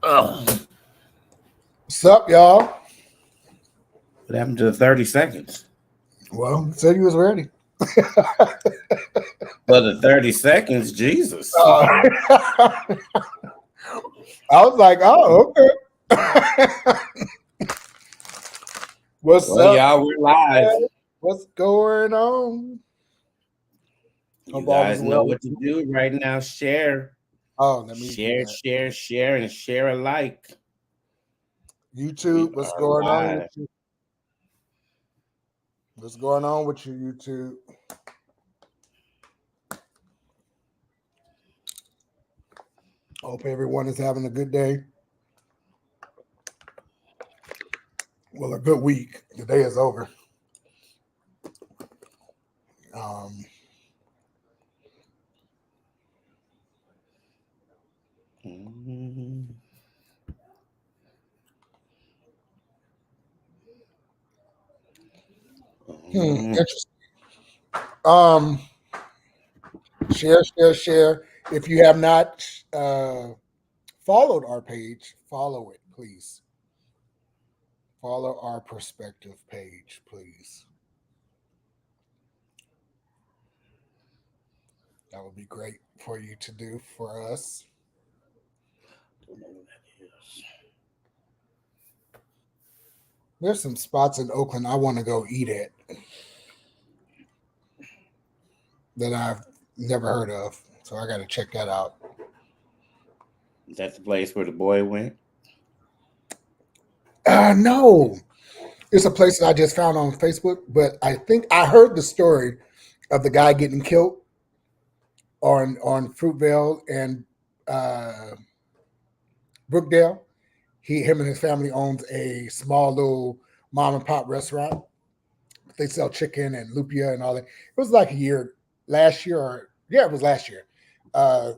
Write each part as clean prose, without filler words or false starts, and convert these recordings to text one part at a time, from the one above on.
Oh, What's up, y'all? what happened to the 30 seconds? Well, said he was ready. Well, the 30 seconds, Jesus. Uh, I was like, oh, okay. What's Well, up? y'all, we're live. What's going on? You Hope all is guys know well what with to you. do right now. Share, Oh, let me do share, that. share, share, and share alike. We YouTube, what's are going on with live. you? What's going on with you, YouTube? Hope everyone is having a good day. Well, a good week. The day is over. Um, Mhm. Mhm. Interesting. Um, share. If you have not followed our page, follow it, please. Follow our perspective page, please. That would be great for you to do for us. Don't know what that is. There's some spots in Oakland I want to go eat at that I've never heard of. So I got to check that out. Is that the place where the boy went? No, it's a place that I just found on Facebook, but I think I heard the story of the guy getting killed on Fruitvale and uh, Brookdale. Him and his family owns a small little mom and pop restaurant. They sell chicken and lupia and all that. It was like a year last year, or yeah, it was last year.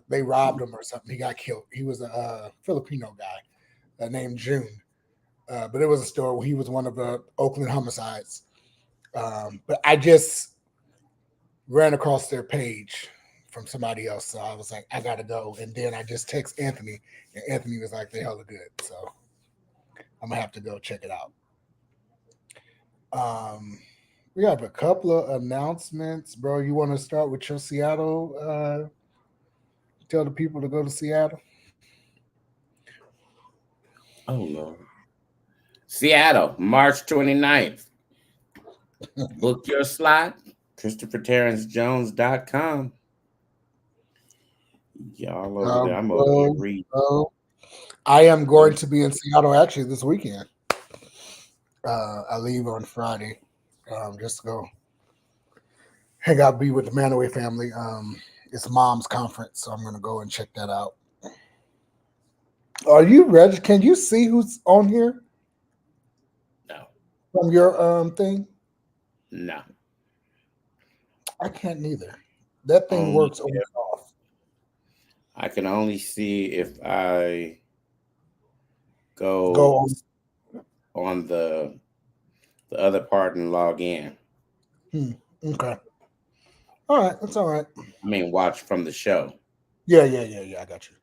They robbed him or something. He got killed. He was a Filipino guy named June, but it was a story where he was one of the Oakland homicides. But I just ran across their page from somebody else, so I was like, I gotta go. And then I just text Anthony, and Anthony was like, "They hella good," so I'm gonna have to go check it out. Um, we have a couple of announcements, bro. You want to start with your Seattle? Tell the people to go to Seattle. Oh, Lord. Seattle, March 29th. Book your slot. ChristopherTerranceJones.com. Y'all over there. I'm over here Bro, reading. bro. I am going to be in Seattle actually this weekend. I leave on Friday. Just to go hang out, be with the Manaway family. It's mom's conference, so I'm gonna go and check that out. Are you ready? Can you see who's on here No, from your thing? no. I can't neither. That thing Only works on and off. I can only see if I Go go on. on the other part and log in. Hmm. Okay. All right. That's all right. I mean, watch from the show. Yeah. I got you.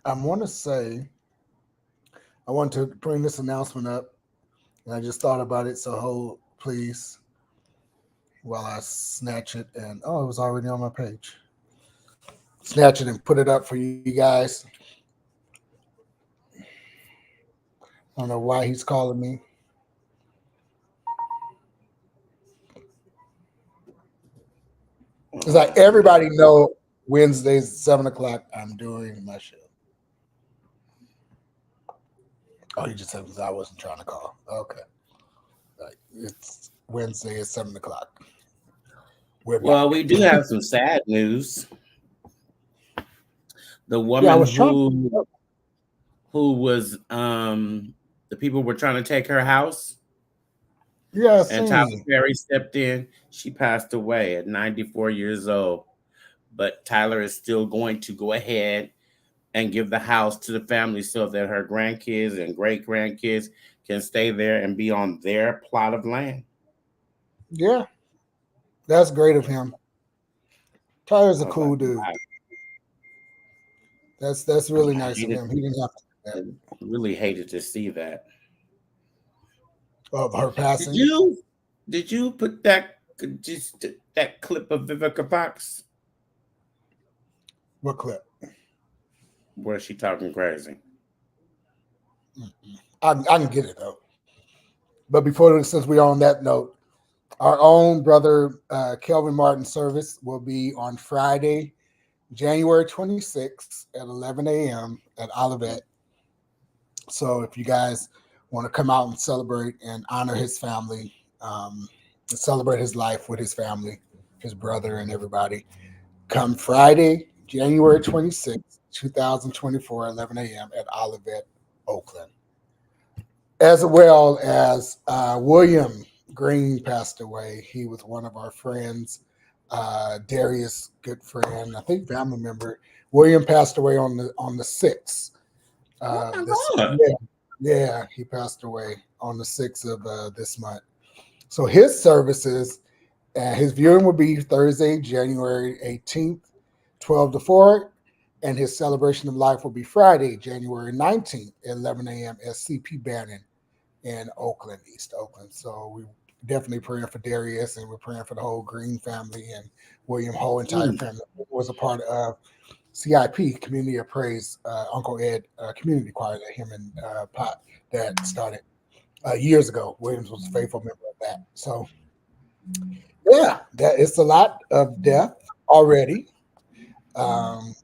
I want to say I want to bring this announcement up, and I just thought about it. So hold, please, while I snatch it. And oh, it was already on my page. Snatch it and put it up for you guys. I don't know why he's calling me. It's like everybody know Wednesdays 7 o'clock. I'm doing my show. Oh, he just said I wasn't trying to call. Okay, like it's Wednesday at 7 o'clock. We're Well, back. we do have some sad news. The Yeah, I woman was trying. who was the people were trying to take her house Yeah, I and Tyler seen. Perry stepped in. She passed away at 94 years old. But Tyler is still going to go ahead and give the house to the family so that her grandkids and great grandkids can stay there and be on their plot of land. Yeah, that's great of him. Tyler's I a was like, cool dude. wow. That's really I nice of hated, him. He didn't have to do I that. really hated to see that. Of her Did passing. you did you put that just that clip of Vivica Fox What clip? where she talking crazy? I can get it though. But before, since we're on that note, our own brother Kelvin Martin service will be on Friday, January 26th at 11 a.m. at Olivet. So if you guys want to come out and celebrate and honor his family, and celebrate his life with his family, his brother, and everybody, come Friday, January 26th, 2024, 11 a.m. at Olivet, Oakland. As well as William Green passed away. He was one of our friends, Darius, good friend, I think family member. William passed away on the 6th. Oh my This God. Yeah, yeah, he passed away on the 6th of this month. So his services, his viewing will be Thursday, January 18th, 12 to 4, and his celebration of life will be Friday, January 19th at 11 a.m. at CP Bannon in Oakland, East Oakland. So we definitely praying for Darius, and we're praying for the whole Green family and William whole entire Mm, family was a part of CIP Community of Praise, Uncle Ed community choir that him and Pot that started years ago. Williams was a faithful member of that. So yeah, that it's a lot of death already. Um,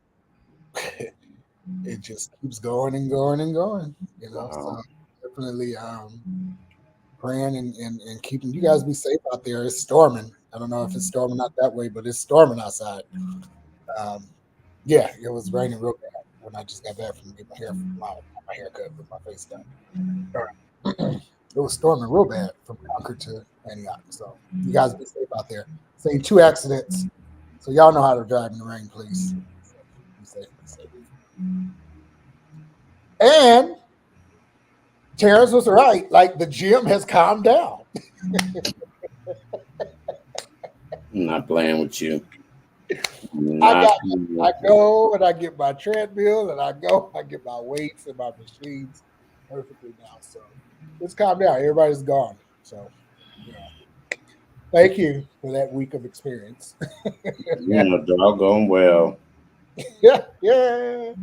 it just keeps going and going and going. So wow. definitely praying and keeping you guys be safe out there. It's storming. I don't know if it's storming out that way, but it's storming outside. Um, yeah, it was raining real bad when I just got back from getting my haircut with my face done. It was storming real bad from Concord to Antioch. So you guys be safe out there. Saying 2 accidents. So y'all know how to drive in the rain, please. Be safe, be safe. And Terrance was right. Like the gym has calmed down. I'm not playing with you. I'm I not got playing with I you. go and I get my treadmill and I get my weights and my machines perfectly now. So it's calmed down. Everybody's gone. So yeah. Thank you for that week of experience. You know, doggone well. Yeah, yeah.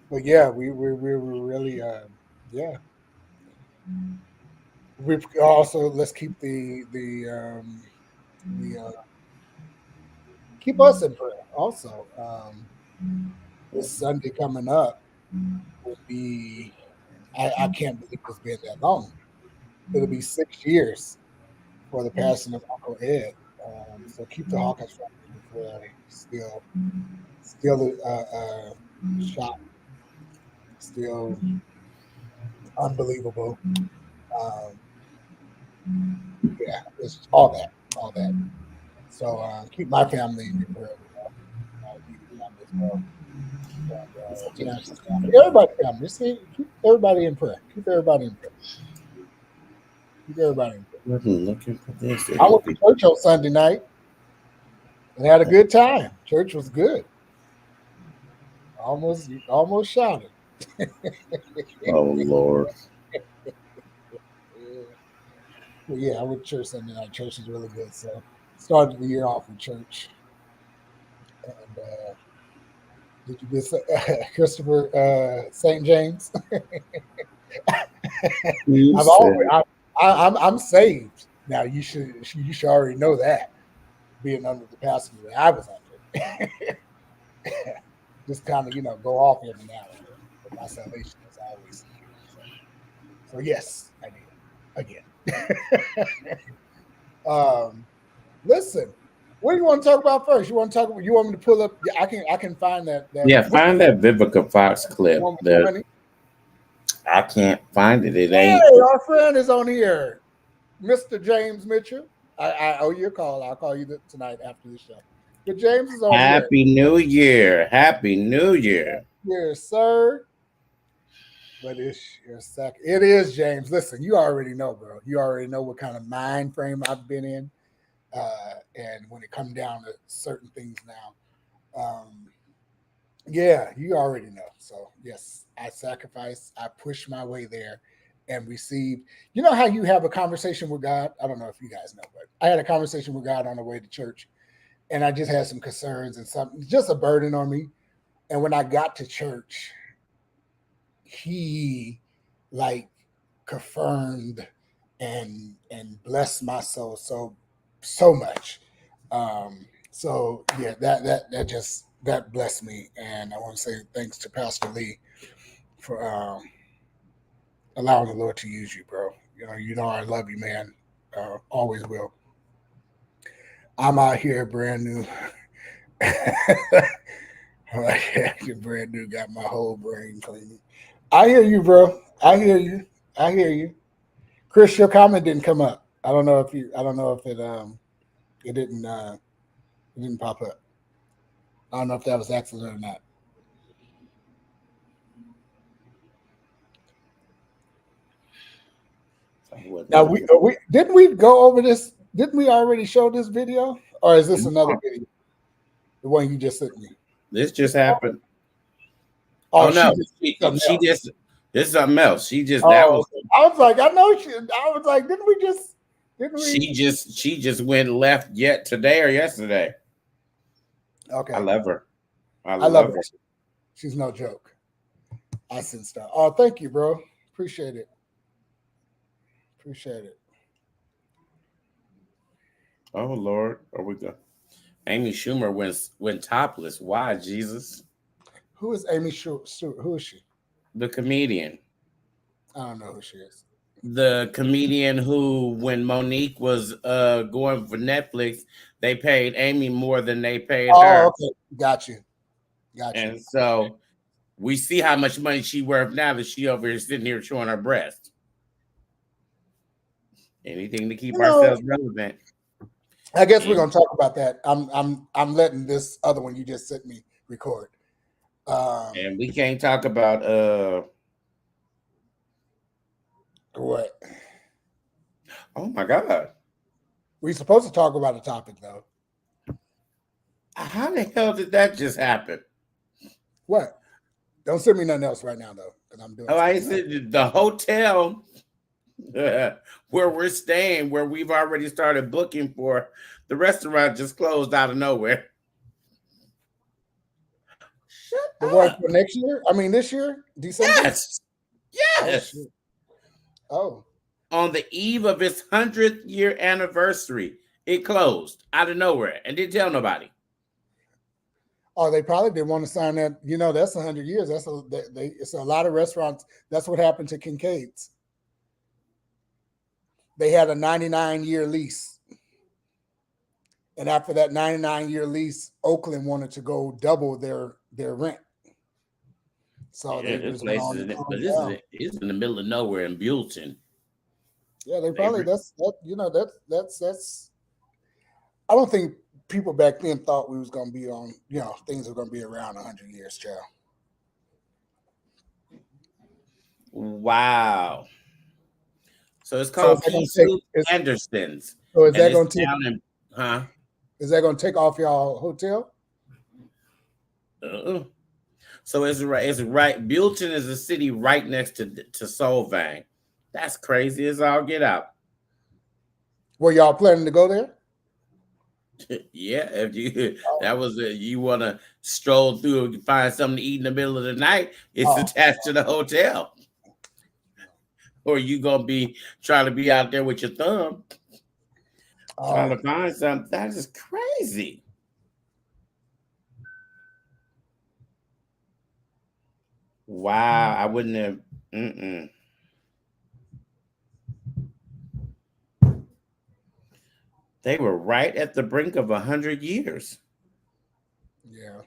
But yeah, we were really yeah. We also let's keep the keep us in prayer. Also, this Sunday coming up will be. I can't believe it's been that long. It'll be 6 years for the passing of Uncle Ed. So keep the Hawkins family in prayer. Still shocked, still unbelievable. Um, yeah, it's all that. So keep my family in your prayer as well, my immediate family as well, and Terrence's family, everybody's family. Just keep everybody in prayer. Keep everybody in prayer. Keep everybody in prayer. I wasn't looking for this. I It'll went to be. church on Sunday night and had a good time. Church was good. Almost shouted. Oh Lord. Yeah. But yeah, I went to church Sunday night. Church is really good. So started the year off with church. And did you get Christopher St. James? You I've always said I'm saved. Now you should already know that being under the passenger that I was under. Just kind of go off every now and then. But my salvation is always secure. So yes, I did again. um, Listen, what do you want to talk about first? You want to talk? You want me to pull up? Yeah, I can find that. yeah, What's find that Vivica Fox the clip. one with the There, money? I can't find it. It ain't. Hey, our friend is on here, Mr. James Mitchell. I owe you a call. I'll call you tonight after the show. But James is on here. Happy New Year. Happy New Year. Yes, sir. But it's your second. It is James. Listen, you already know, bro. You already know what kind of mind frame I've been in, and when it comes down to certain things now. Um, yeah, you already know. So yes, I sacrificed. I pushed my way there, and received. You know how you have a conversation with God. I don't know if you guys know, but I had a conversation with God on the way to church, and I just had some concerns and something, just a burden on me. And when I got to church, he like confirmed and blessed my soul so much. So yeah, that just that blessed me, and I want to say thanks to Pastor Lee for allowing the Lord to use you, bro. You know I love you, man. Always will. I'm out here brand new. You're brand new, got my whole brain clean. I hear you, bro. I hear you. I hear you. Chris, your comment didn't come up. I don't know if you. I don't know if it didn't. It didn't pop up. I don't know if that was accident or not. So I wasn't Now looking. we didn't we go over this? Didn't we already show this video, or is this another No, video? The one you just sent me. this just happened. Oh Oh, she no, just she, something she else. just this is something else. She just that Oh, was okay. I was like, I know she. I was like, didn't we just? Didn't we? she just went left yet today or yesterday. I Okay, love her. I I love love her. her. She's no joke. I sensed that. Oh, thank you, bro. Appreciate it. Appreciate it. Oh Lord, are we go? Amy Schumer went topless. Why, Jesus? Who is Amy Stewart? Who is she? The comedian. I don't know who she is. The comedian who, when Monique was going for Netflix, they paid Amy more than they paid Oh, her. okay. Got you. Got you. And so we see how much money she worth now that she over here sitting here showing her breast. Anything to keep You know, ourselves relevant. I guess we're And, gonna talk about that. I'm letting this other one you just sent me record. Um, and we can't talk about what oh my God. we supposed to talk about a topic though. How the hell did that just happen? What? Don't send me nothing else right now though, because I'm doing Oh, I something else. said the hotel where we're staying, where we've already started booking for, the restaurant just closed out of nowhere. Shut The one up. for next year? I mean, this year, December. Yes. Oh Yes. shit. Oh, On the eve of its 100th year anniversary, it closed out of nowhere and didn't tell nobody. oh, they probably didn't want to sign that. That's 100 years. It's a lot of restaurants. That's what happened to Kincaid's. They had a 99-year lease. And after that 99-year lease, Oakland wanted to go double their rent. So Yeah, they this just went place on is and in it, but closed this is down. it's in the middle of nowhere in Buellton. Yeah, they They probably that's I don't think people back then thought we was gonna be on, things are gonna be around 100 years, child. wow. So it's So is called that Pea gonna take Soup Anderson's, so is and that it's gonna take down in huh. is that gonna take off y'all hotel? Uh-uh. So it's right. It's right. Buellton is a city right next to Solvang. That's crazy as all get out. Were y'all planning to go there? Yeah, if you Oh, that was you want to stroll through and find something to eat in the middle of the night, it's oh, attached to the hotel. Or you gonna be trying to be out there with your thumb trying to oh. find something. That is crazy. Wow, I wouldn't have. Mm-mm. They were right at the brink of 100 years. Yeah.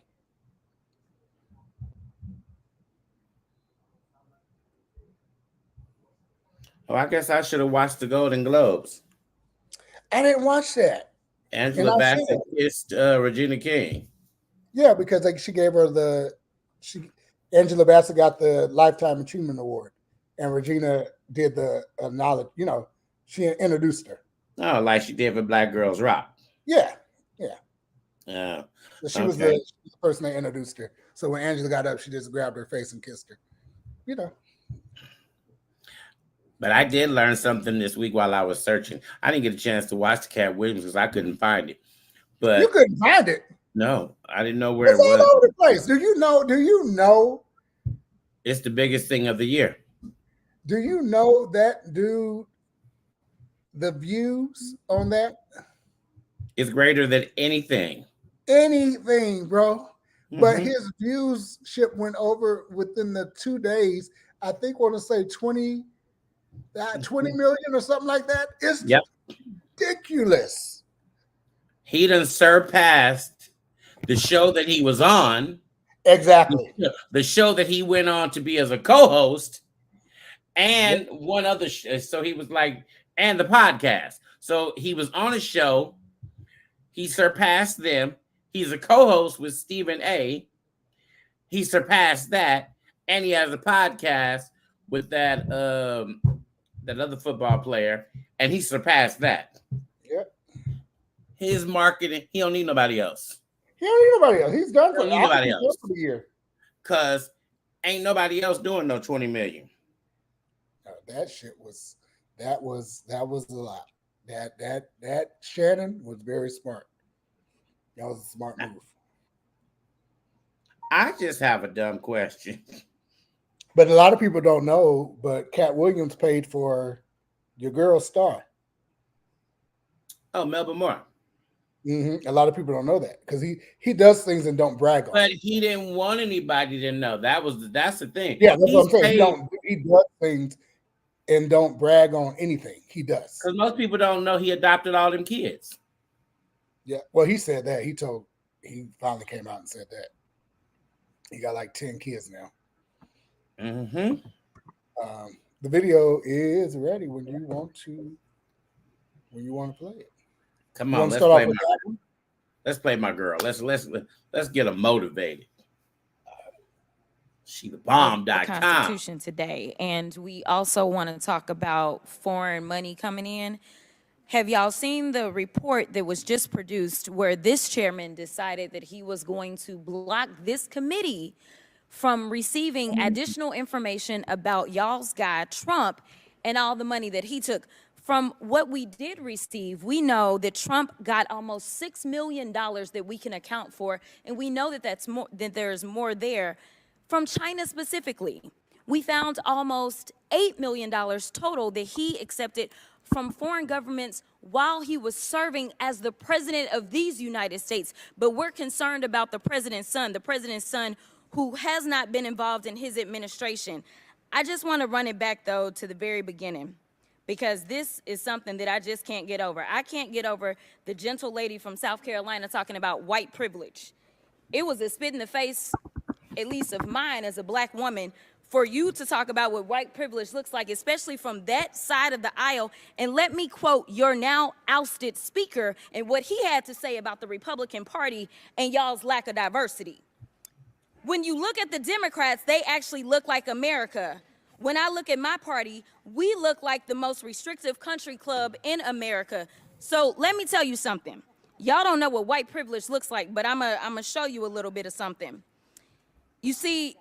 Oh, I guess I should have watched the Golden Globes. I didn't watch that. And Angela I should Bassett have. kissed Regina King. Yeah, because she gave her she Angela Bassett got the Lifetime Achievement Award, and Regina did the knowledge. She introduced her. Oh, like she did for Black Girls Rock. Yeah, yeah. Uh, So okay. she was the person that introduced her. So when Angela got up, she just grabbed her face and kissed her. You know, But I did learn something this week while I was searching. I didn't get a chance to watch the Cat Williams because I couldn't find it. you But couldn't find it. no, I didn't know where It's it was. all over the place. Do you know? Do you know? It's the biggest thing of the year. Do you know that dude? The views on that It's greater than anything. anything, bro. But Hmm. his viewship went over within the 2 days. I think want to say 20 million or something like that. It's Yep. ridiculous. He done surpassed the show that he was on, Exactly. the show that he went on to be as a co-host, Yep. and one other. So he was like, and the podcast. So he was on a show. He surpassed them. He's a co-host with Stephen A. He surpassed that, and he has a podcast with that other football player, and he surpassed that. Yep. His marketing, he don't need nobody else. He don't need nobody else. He's done He for. don't need I think nobody he's done else for the year. because ain't nobody else doing no 20 million. That shit was. That was a lot. That Shannon was very smart. That was a smart move. I just have a dumb question. But a lot of people don't know. But Cat Williams paid for your girl's star. Oh, Melba Moore. A lot of people don't know that because he does things and don't brag on But it. he didn't want anybody to know. That's the thing. Yeah, that's what He's I'm saying. paid He does things and don't brag on anything. He does. because most people don't know he adopted all them kids. Yeah. Well, he said that. He finally came out and said that. He got like 10 kids now. Mm-hmm. The video is ready when you want to play it. Come You on, want to start off with that one? let's play my girl. Let's get her motivated. She the The bomb.com. Constitution today. And we also want to talk about foreign money coming in. Have y'all seen the report that was just produced where this chairman decided that he was going to block this committee from receiving additional information about y'all's guy, Trump, and all the money that he took? From what we did receive, we know that Trump got almost $6 million that we can account for, and we know that there's more there from China specifically. We found almost $8 million total that he accepted from foreign governments while he was serving as the president of these United States. But we're concerned about the president's son who has not been involved in his administration. I just want to run it back, though, to the very beginning, because this is something that I just can't get over. I can't get over the gentle lady from South Carolina talking about white privilege. It was a spit in the face, at least of mine as a black woman, for you to talk about what white privilege looks like, especially from that side of the aisle. And let me quote your now ousted speaker and what he had to say about the Republican Party and y'all's lack of diversity. When you look at the Democrats, they actually look like America. When I look at my party, we look like the most restrictive country club in America. So let me tell you something. Y'all don't know what white privilege looks like, but I'm gonna show you a little bit of something. You see,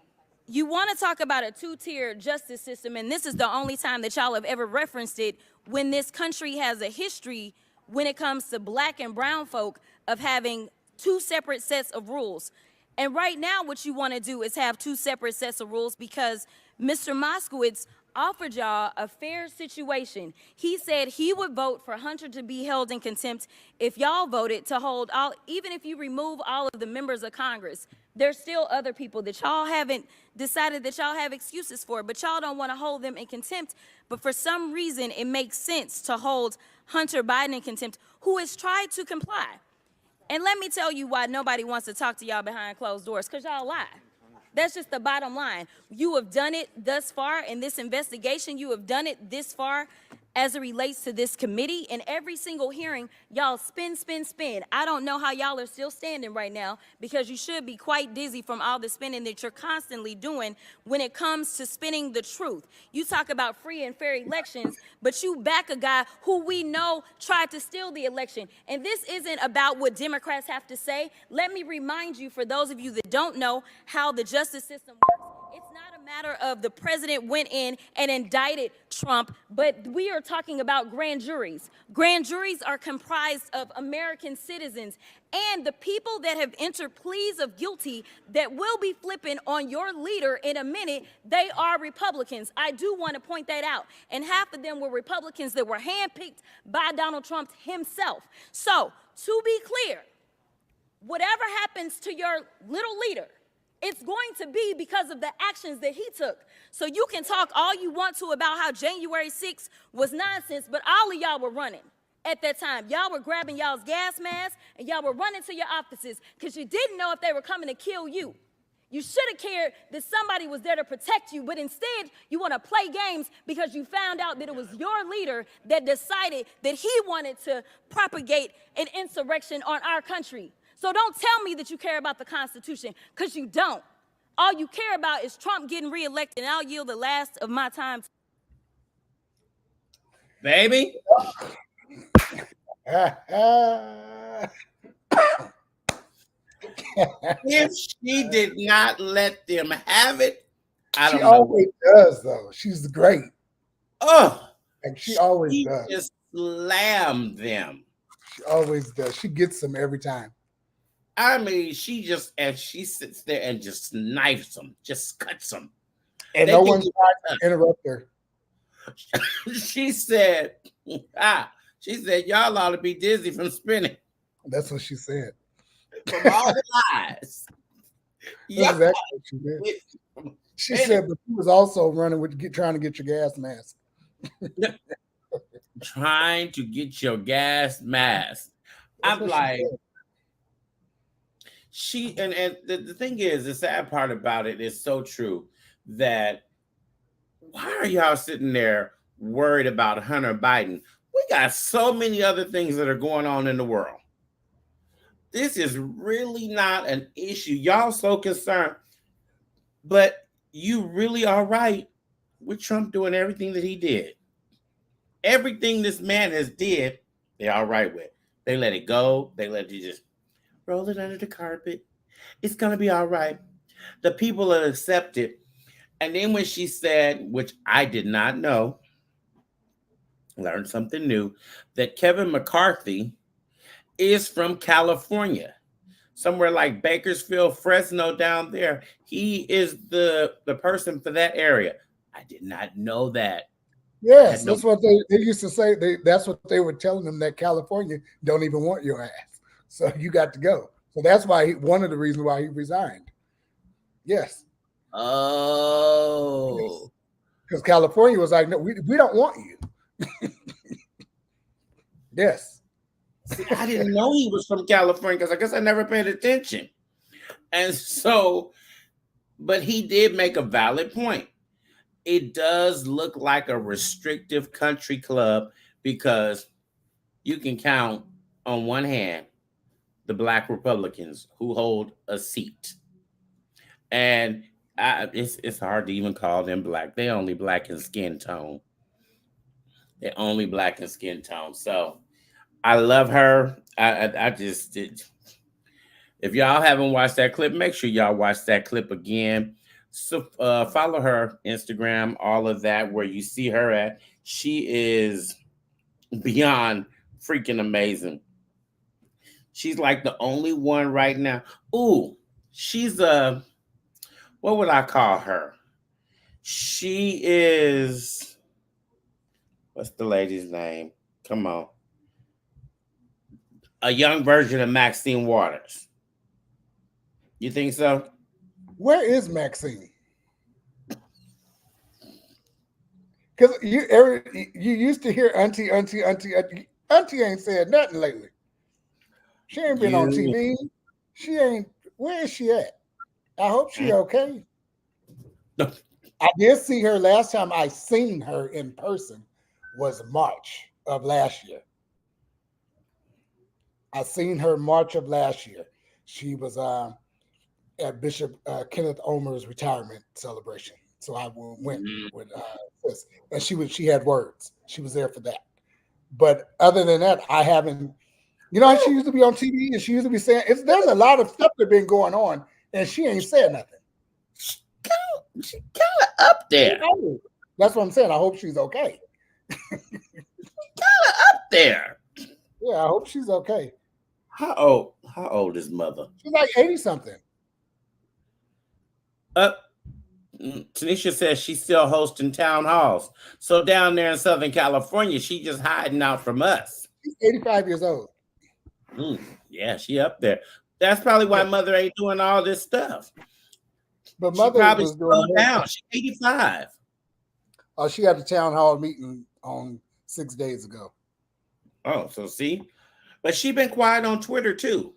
you want to talk about a two-tier justice system, and this is the only time that y'all have ever referenced it, when this country has a history when it comes to black and brown folk of having two separate sets of rules. And right now, what you want to do is have two separate sets of rules because Mr. Moskowitz offered y'all a fair situation. He said he would vote for Hunter to be held in contempt if y'all voted to hold all, even if you remove all of the members of Congress. There's still other people that y'all haven't decided that y'all have excuses for, but y'all don't want to hold them in contempt. But for some reason, it makes sense to hold Hunter Biden in contempt, who has tried to comply. And let me tell you why nobody wants to talk to y'all behind closed doors, because y'all lie. That's just the bottom line. You have done it thus far in this investigation. You have done it this far as it relates to this committee. In every single hearing, y'all spin, spin, spin. I don't know how y'all are still standing right now, because you should be quite dizzy from all the spinning that you're constantly doing when it comes to spinning the truth. You talk about free and fair elections, but you back a guy who we know tried to steal the election. And this isn't about what Democrats have to say. Let me remind you, for those of you that don't know how the justice system works, it's not a matter of the president went in and indicted Trump, but we are talking about grand juries. Grand juries are comprised of American citizens, and the people that have entered pleas of guilty that will be flipping on your leader in a minute, they are Republicans. I do want to point that out. And half of them were Republicans that were handpicked by Donald Trump himself. So, to be clear, whatever happens to your little leader, it's going to be because of the actions that he took. So you can talk all you want to about how January 6th was nonsense, but all of y'all were running at that time. Y'all were grabbing y'all's gas masks and y'all were running to your offices because you didn't know if they were coming to kill you. You should have cared that somebody was there to protect you, but instead you want to play games because you found out that it was your leader that decided that he wanted to propagate an insurrection on our country. So don't tell me that you care about the Constitution, because you don't. All you care about is Trump getting reelected, and I'll yield the last of my time. Baby, if she did not let them have it, I She don't know. always does, though. She's great. Oh, And she always she does. just slammed them. She always does. She gets them every time. I mean, she sits there and just knifes them, just cuts them. And They no can one tried to interrupt her. she said, she said, y'all ought to be dizzy from spinning, That's what she said. from all the lies. That's Y'all exactly what she did. from She spinning. said, but she was also running with trying to get your gas mask. Trying to get your gas mask. That's I'm what she like, said. and the thing is, the sad part about it is so true that why are y'all sitting there worried about Hunter Biden? We got so many other things that are going on in the world. This is really not an issue. Y'all so concerned, but you really are right with Trump doing everything that he did. Everything this man has did, they're all right with. They let it go. They let it just roll it under the carpet. It's gonna be all right. The people will accept it. And then when she said, which I did not know, learned something new, that Kevin McCarthy is from California, somewhere like Bakersfield, Fresno down there. He is the person for that area. I did not know that. I Yes, had no. that's what they used to say. That's what they were telling them, that California don't even want your ass. So you got to go. So that's why one of the reasons why he resigned. Yes. Oh, Because California was like, no, we don't want you. Yes. see, I didn't know he was from California because I guess I never paid attention. And so, but he did make a valid point. It does look like a restrictive country club because you can count on one hand the black Republicans who hold a seat. And it's hard to even call them black. They only black in skin tone. They're only black in skin tone. So I love her. I just did. If y'all haven't watched that clip, make sure y'all watch that clip again. So follow her Instagram, all of that, where you see her at. She is beyond freaking amazing. She's like the only one right now. Ooh, she's a, what would I call her? She is, what's the lady's name? Come on. A young version of Maxine Waters. You think so? Where is Maxine? Because you used to hear auntie ain't said nothing lately. She ain't been on You TV. She ain't. Where is she at? I hope she okay. I did see her last time I seen her in person was March of last year. I seen her March of last year. She was at Bishop Kenneth Omer's retirement celebration. So I went Mm. with sis, and she had words. She was there for that. But other than that, I haven't. You know how she used to be on TV and she used to be saying there's a lot of stuff that been going on, and she ain't said nothing. She kind of up I there, know. That's what I'm saying. I hope she's okay. up there. Yeah, I hope she's okay. How old? How old is mother? She's like 80 something. Up. Tanisha says she's still hosting town halls. So down there in Southern California, she just hiding out from us. She's 85 years old. Mm, yeah, she up there. That's probably why Yeah. mother ain't doing all this stuff. But She mother probably was doing slowed her down. thing. She's 85. She had a town hall meeting on 6 days ago. Oh, so see? But she been quiet on Twitter too.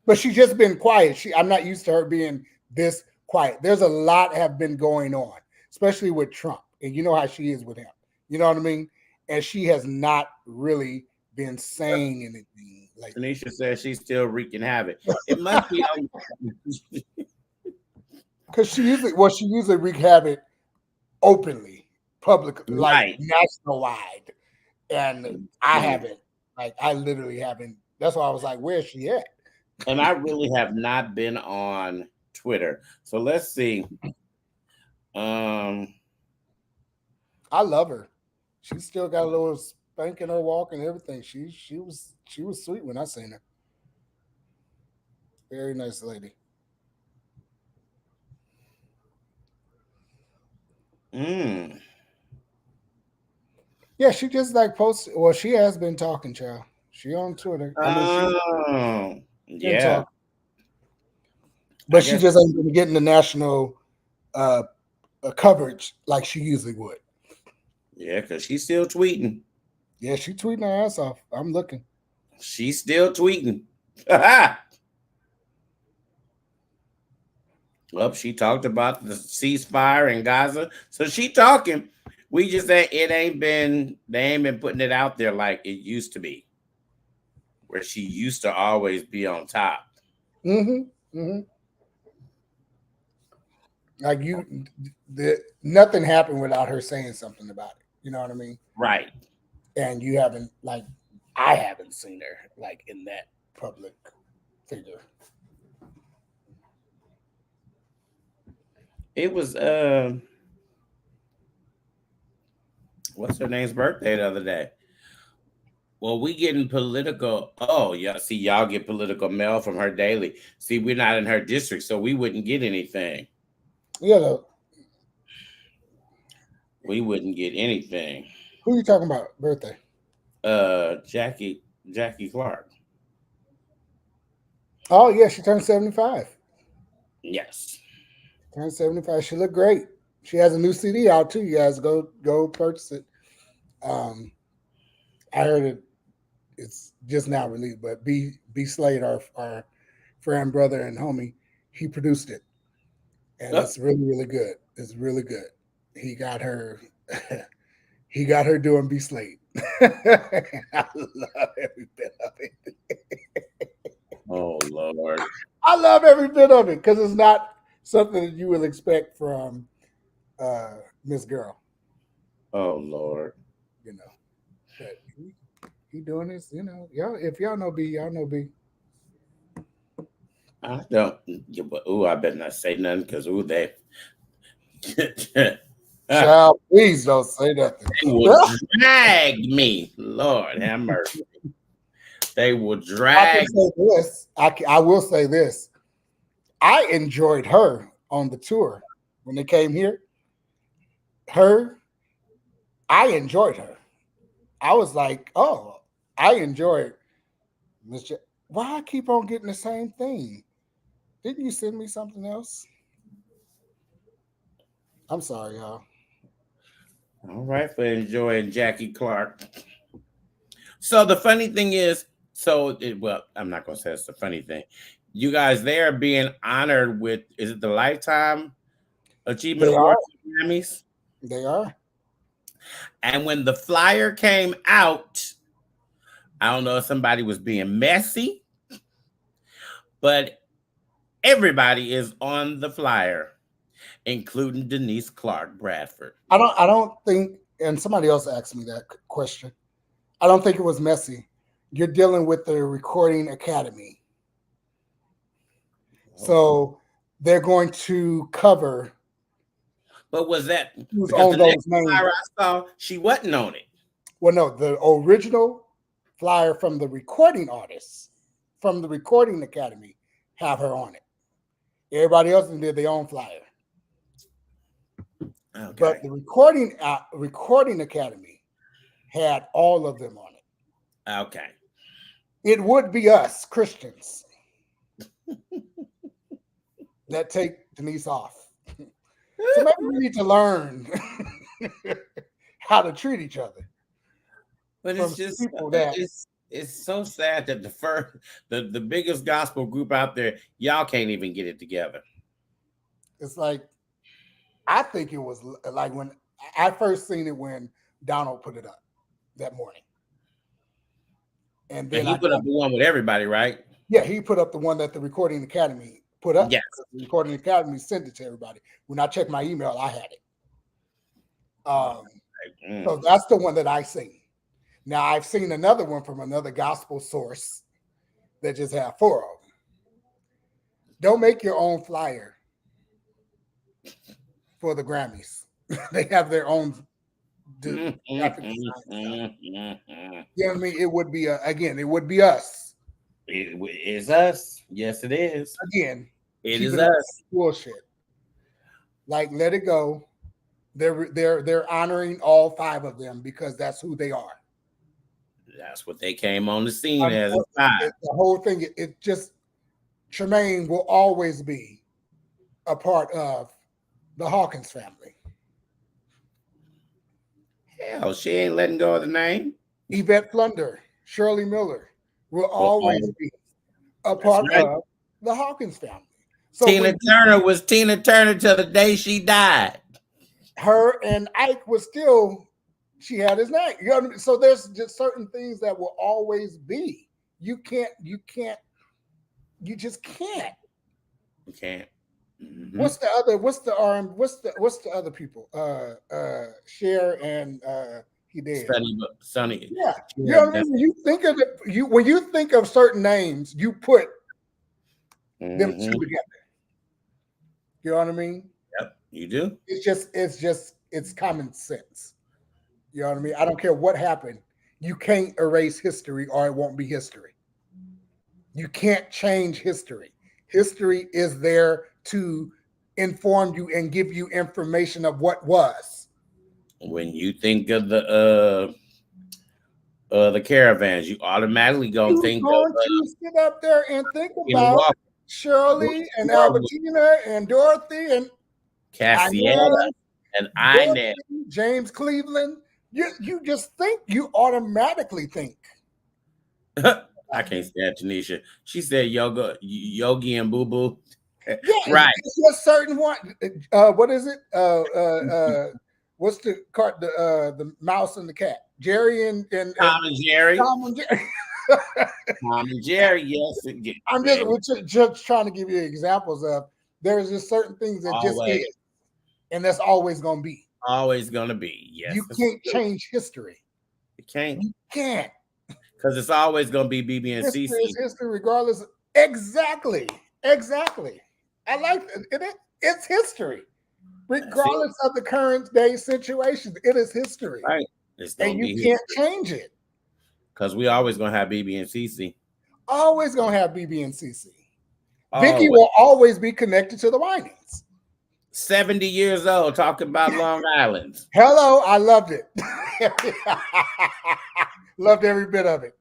But she's just been quiet. I'm not used to her being this quiet. There's a lot have been going on, especially with Trump. And you know how she is with him. You know what I mean? And she has not really been saying anything lately. Tanisha says she's still wreaking havoc. It must be on. Because she usually wreak havoc openly, public, like Right. national wide. And I haven't. Like I literally haven't. That's why I was like, where's she at? And I really have not been on Twitter. So let's see. Um, I love her. She still got a little spank in her walk and everything. She was sweet when I seen her. Very nice lady. mm, Yeah, she just like posted. Well, she has been talking, child. She on Twitter. I mean, she oh, been yeah. talking, I but she guess, just ain't been getting the national uh, coverage like she usually would. yeah, because she's still tweeting. Yeah, she tweeting her ass off. I'm looking. She's still tweeting. Well, she talked about the ceasefire in Gaza. So she talking. We just ain't, it ain't been, they ain't been putting it out there like it used to be, where she used to always be on top. Mm-hmm. Mm-hmm. Like nothing happened without her saying something about it. You know what I mean? Right. And you haven't like I haven't seen her like in that public figure. It was, what's her name's birthday the other day? Well, we getting political. Oh, yeah. See, y'all get political mail from her daily. See, we're not in her district, so we wouldn't get anything. Yeah, though. We wouldn't get anything. Who you talking about? Birthday? Jackie Clark. Oh yeah, she turned 75. Yes. Turned 75. She looked great. She has a new CD out too. You guys go purchase it. Um, I heard it's just now released, but B Slade, our friend, brother, and homie, he produced it, and Oh, it's really good. It's really good. He got her. He got her doing B Slade. I love every bit of it. oh Lord. I love every bit of it because it's not something that you would expect from uh, Miss Girl, Oh Lord. you know. But he doing this, you know. Y'all, if y'all know B, y'all know B. I don't. Ooh, I better not say nothing because ooh, they. they Child, please don't say nothing. will drag me. Lord have mercy. They will I can drag. say this. I will say this. I enjoyed her on the tour when they came here. Her, I enjoyed her. I was like, oh, I enjoyed Miss. Why I keep on getting the same thing? Didn't you send me something else? I'm sorry, y'all. All right, for enjoying Jackie Clark. So the funny thing is, well, I'm not gonna say it's the funny thing. You guys, they are being honored with, is it the Lifetime Achievement They are. Award Grammys? They are. And when the flyer came out, I don't know if somebody was being messy, but everybody is on the flyer, including Denise Clark Bradford. I don't think, and somebody else asked me that question. I don't think it was messy. You're dealing with the Recording Academy. Oh. So they're going to cover But was that who's because on the next those names. flyer I saw, she wasn't on it. Well, no, the original flyer from the recording artists, from the Recording Academy, have her on it. Everybody else did their own flyer. Okay. But the Recording Academy had all of them on it. Okay. It would be us Christians that take Denise off. So maybe we need to learn how to treat each other But from it's just people that it's so sad that the first the biggest gospel group out there, y'all can't even get it together. it's like, I think it was like when I first seen it when Donald put it up that morning. And And then he put up the one with everybody, right? he put up the one that the Recording Academy put up. Yes. The Recording Academy sent it to everybody. When I checked my email, I had it. So that's the one that I seen. Now I've seen another one from another gospel source that just have 4 of them. Don't make your own flyer for the Grammys. They have their own graphic design stuff. You know what I mean? It would be again, it would be us. It is us. Yes, it is. Again, It keep is it up us. bullshit. Like, let it go. They're honoring all 5 of them because that's who they are. That's what they came on the scene as. The whole thing, it just, Tremaine will always be a part of the Hawkins family. Hell, she ain't letting go of the name. Yvette Flunder, Shirley Miller will always be a That's part right. of the Hawkins family. So Tina Turner was Tina Turner till the day she died. her and Ike was still, she had his name. You know what I mean? So there's just certain things that will always be. You just can't. You can't. Mm-hmm. What's the other people? Cher and he did. Sonny. Yeah. You know what I mean? When you think of when you think of certain names, you put them two together. You know what I mean? Yep, you do. It's common sense. You know what I mean? I don't care what happened. You can't erase history or it won't be history. You can't change history. History is there to inform you and give you information of what was. When you think of the caravans, you automatically gonna think of Going to sit up there and think Tina about Walker, Shirley and Albertina and Dorothy and Cassietta, and Inez. James Cleveland. You just think, you automatically think. I can't stand Tanisha. She said Yogi and Boo Boo. Yeah, Right. it's a certain one. What is it? What's the mouse and the cat? Jerry and Tom and Jerry. Tom and Jerry. Tom and Jerry, yes. I'm just trying to give you examples of, there's just certain things that just is, and that's always going to be. Always going to be, yes. You can't change history. You can't. You can't. Because it's always going to be BB and History CC. is history regardless. Exactly. I like it. It's history. Regardless of the current day situation, it is history. Right. And you can't change it. Because we always going to have BB and CC. Always going to have BB and CC. Vicky will always be connected to the Winings. 70 years old, talking about Long Island. Hello, I loved it. Loved every bit of it.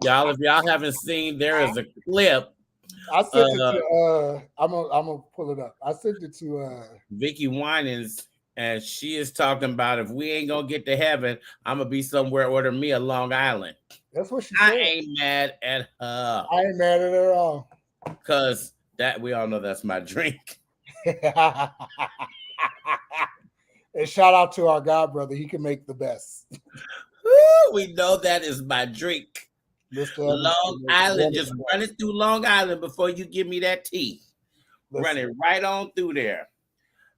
Y'all, if y'all haven't seen, there is a clip. I sent it to I'm gonna pull it up. I sent it to Vicky Winans, and she is talking about, if we ain't gonna get to heaven, I'm gonna be somewhere, order me a Long Island. That's what she said. I ain't mad at her. I ain't mad at her at all. Because that, we all know that's my drink. And shout out to our God brother. He can make the best. Woo, we know that is my drink. Mr. Evans can Long make one Island, of just the run best. it through Long Island before you give me that tea. Run Listen. it right on through there.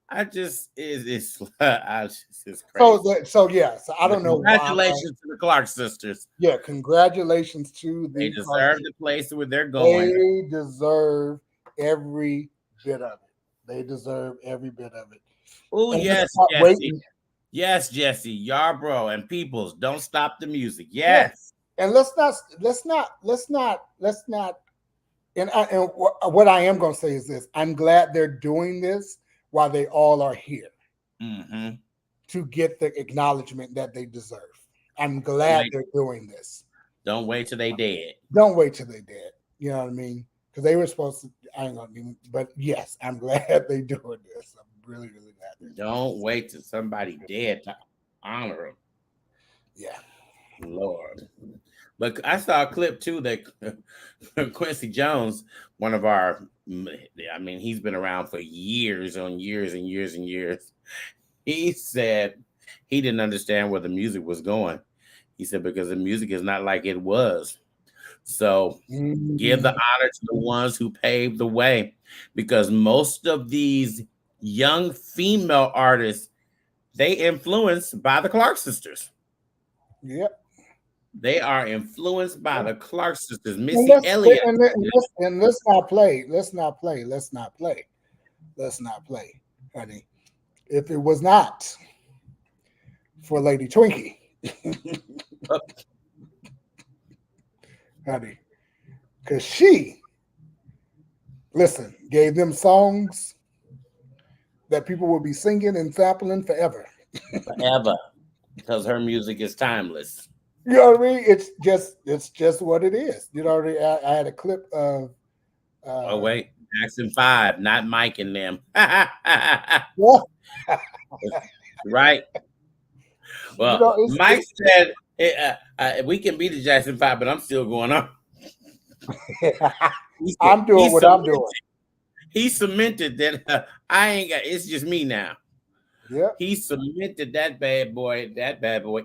I just it's it's So crazy. that so yeah. So I But don't know why. congratulations to the Clark sisters. Yeah, congratulations to They the deserve Clarks. the place where they're going. They deserve every bit of it. They deserve every bit of it. Oh And let's yes, stop Jesse. waiting. Yes, Jesse, Yarbrough and Peoples, don't stop the music. Yeah. Yes. And let's not what I am going to say is this. I'm glad they're doing this while they all are here Mm-hmm. to get the acknowledgement that they deserve. I'm Don't glad wait. they're doing this. Don't wait till they dead. Don't wait till they dead. You know what I mean? Because they were supposed to. I ain't gonna even. But yes, I'm glad they doing this. I'm really, really glad they're doing Don't this. wait till somebody dead to honor them. Yeah. Lord. But I saw a clip too that Quincy Jones, one of our, I mean, he's been around for years on years and years and years. He said he didn't understand where the music was going. He said, because the music is not like it was. So give the Mhm. honor to the ones who paved the way, because most of these young female artists, they influenced by the Clark sisters. Yep. They are influenced by Yeah. the Clark sisters. And Missy let's Elliott. let's not play. Let's not play. Let's not play. Let's not play, honey. If it was not for Lady Twinkie, uh, honey, because she listen gave them songs that people will be singing and sampling forever. Forever, because her music is timeless. You know what I mean? It's just what it is. You know, I had a clip of Oh uh wait, Jackson 5, not Mike and them. yeah, Right. you Well, know, Mike said we can beat the Jackson 5, but I'm still going on. it's He said I'm doing what I'm doing. he cemented that I ain't got. It's just me now. Yeah, He cemented that bad boy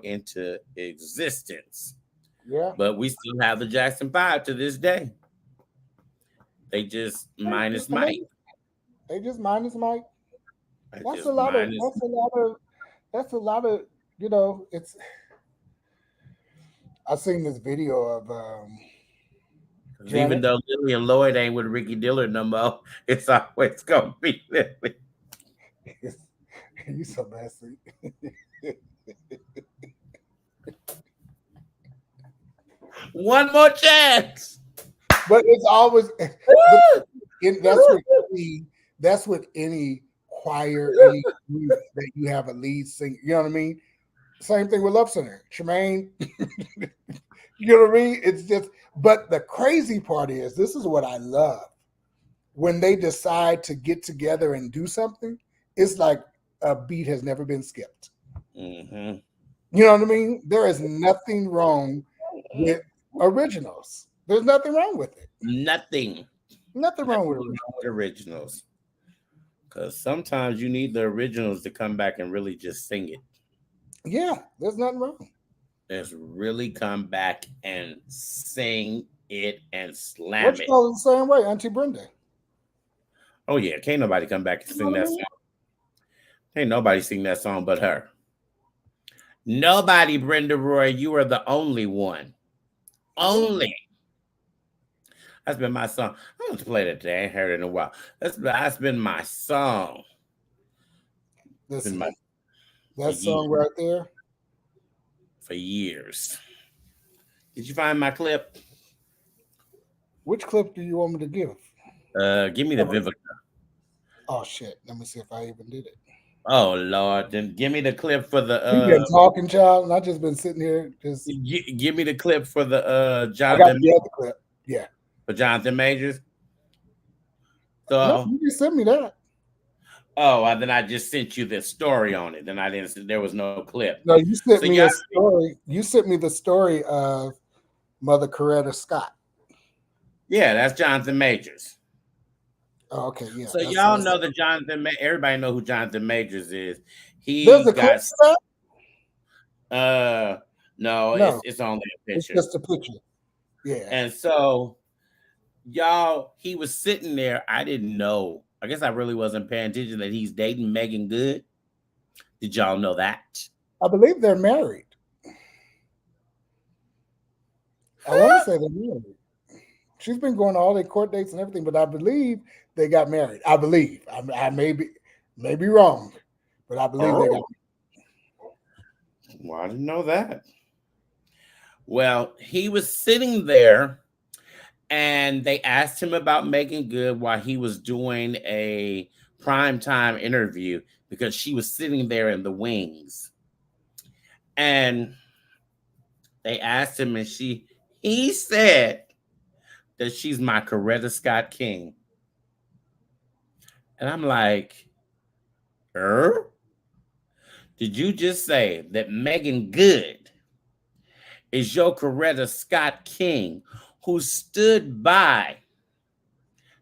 into existence. yeah. But we still have the Jackson 5 to this day. They just minus Mike. They just minus Mike. I That's a just lot of minus that's a lot of that's a lot of you know, it's I seen this video of because even Janet. though Lillian Lloyd ain't with Ricky Dillard no more, it's always gonna be Lily. You so messy. One more chance. But it's always but Woo! that's what any that's what any choir, any group that you have a lead singer, you know what I mean? Same thing with Love Center. Tremaine, you know what I mean? It's just but the crazy part is this is what I love. When they decide to get together and do something, it's like a beat has never been skipped. Mm-hmm. You know what I mean? There is nothing wrong with originals. There's nothing wrong with it. Nothing. Nothing wrong Nothing with originals. wrong with originals. Because sometimes you need the originals to come back and really just sing it. Yeah, there's nothing wrong. Just really come back and sing it and What slam you it. call it the same way, Auntie Brenda? Oh yeah, can't nobody come back and You know sing what I that mean? song. Ain't nobody sing that song but her. Nobody, Brenda Roy. You are the only one. Yeah. Only. That's been my song. I'm gonna play that today. I ain't heard it in a while. That's been my song. It's been Listen, my for that years. song right there. For years. Did you find my clip? Which clip do you want me to give? Give me the Vivica. Oh shit! Let me see if I even did it. Oh Lord, then give me the clip for the You been talking, child, and I just been sitting here. Just give me the clip for the I got Jonathan the other clip. Yeah. for Jonathan Majors. No, So you just sent me that. then I just sent you the story on it. Then I didn't. There was no clip. No, you So sent me y'all, a story. You sent me the story of Mother Coretta Scott. yeah, that's Jonathan Majors. Oh, okay, yeah, So that's y'all know that everybody know who Jonathan Majors is. There's He a clip got for that. uh no, No, it's only a it's picture. just a picture. Yeah, And so y'all, he was sitting there. I didn't know. I guess I really wasn't paying attention that he's dating Megan Good. Did y'all know that? I believe they're married. I want to say they're married. She's been going to all their court dates and everything, but I believe they got married. I believe. I may be wrong, but I believe they got. Oh, well, I didn't know that. Well, he was sitting there and they asked him about Megan Good while he was doing a primetime interview because she was sitting there in the wings. And they asked him, and he said that she's my Coretta Scott King. And I'm like, er? Did you just say that Megan Good is your Coretta Scott King who stood by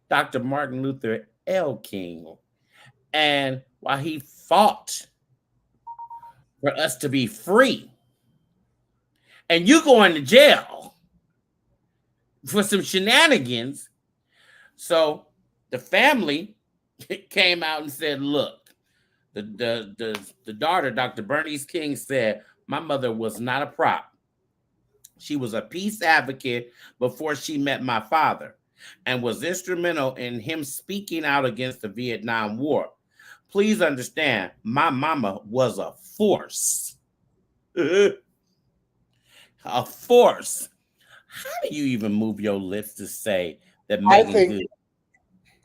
Dr. Martin Luther L. King and while he fought for us to be free, and you going to jail for some shenanigans? So the family came out and said, look, the daughter, Dr. Bernice King, said, my mother was not a prop. She was a peace advocate before she met my father and was instrumental in him speaking out against the Vietnam War. Please understand, my mama was a force. A force. How do you even move your lips to say that I Megan think Good?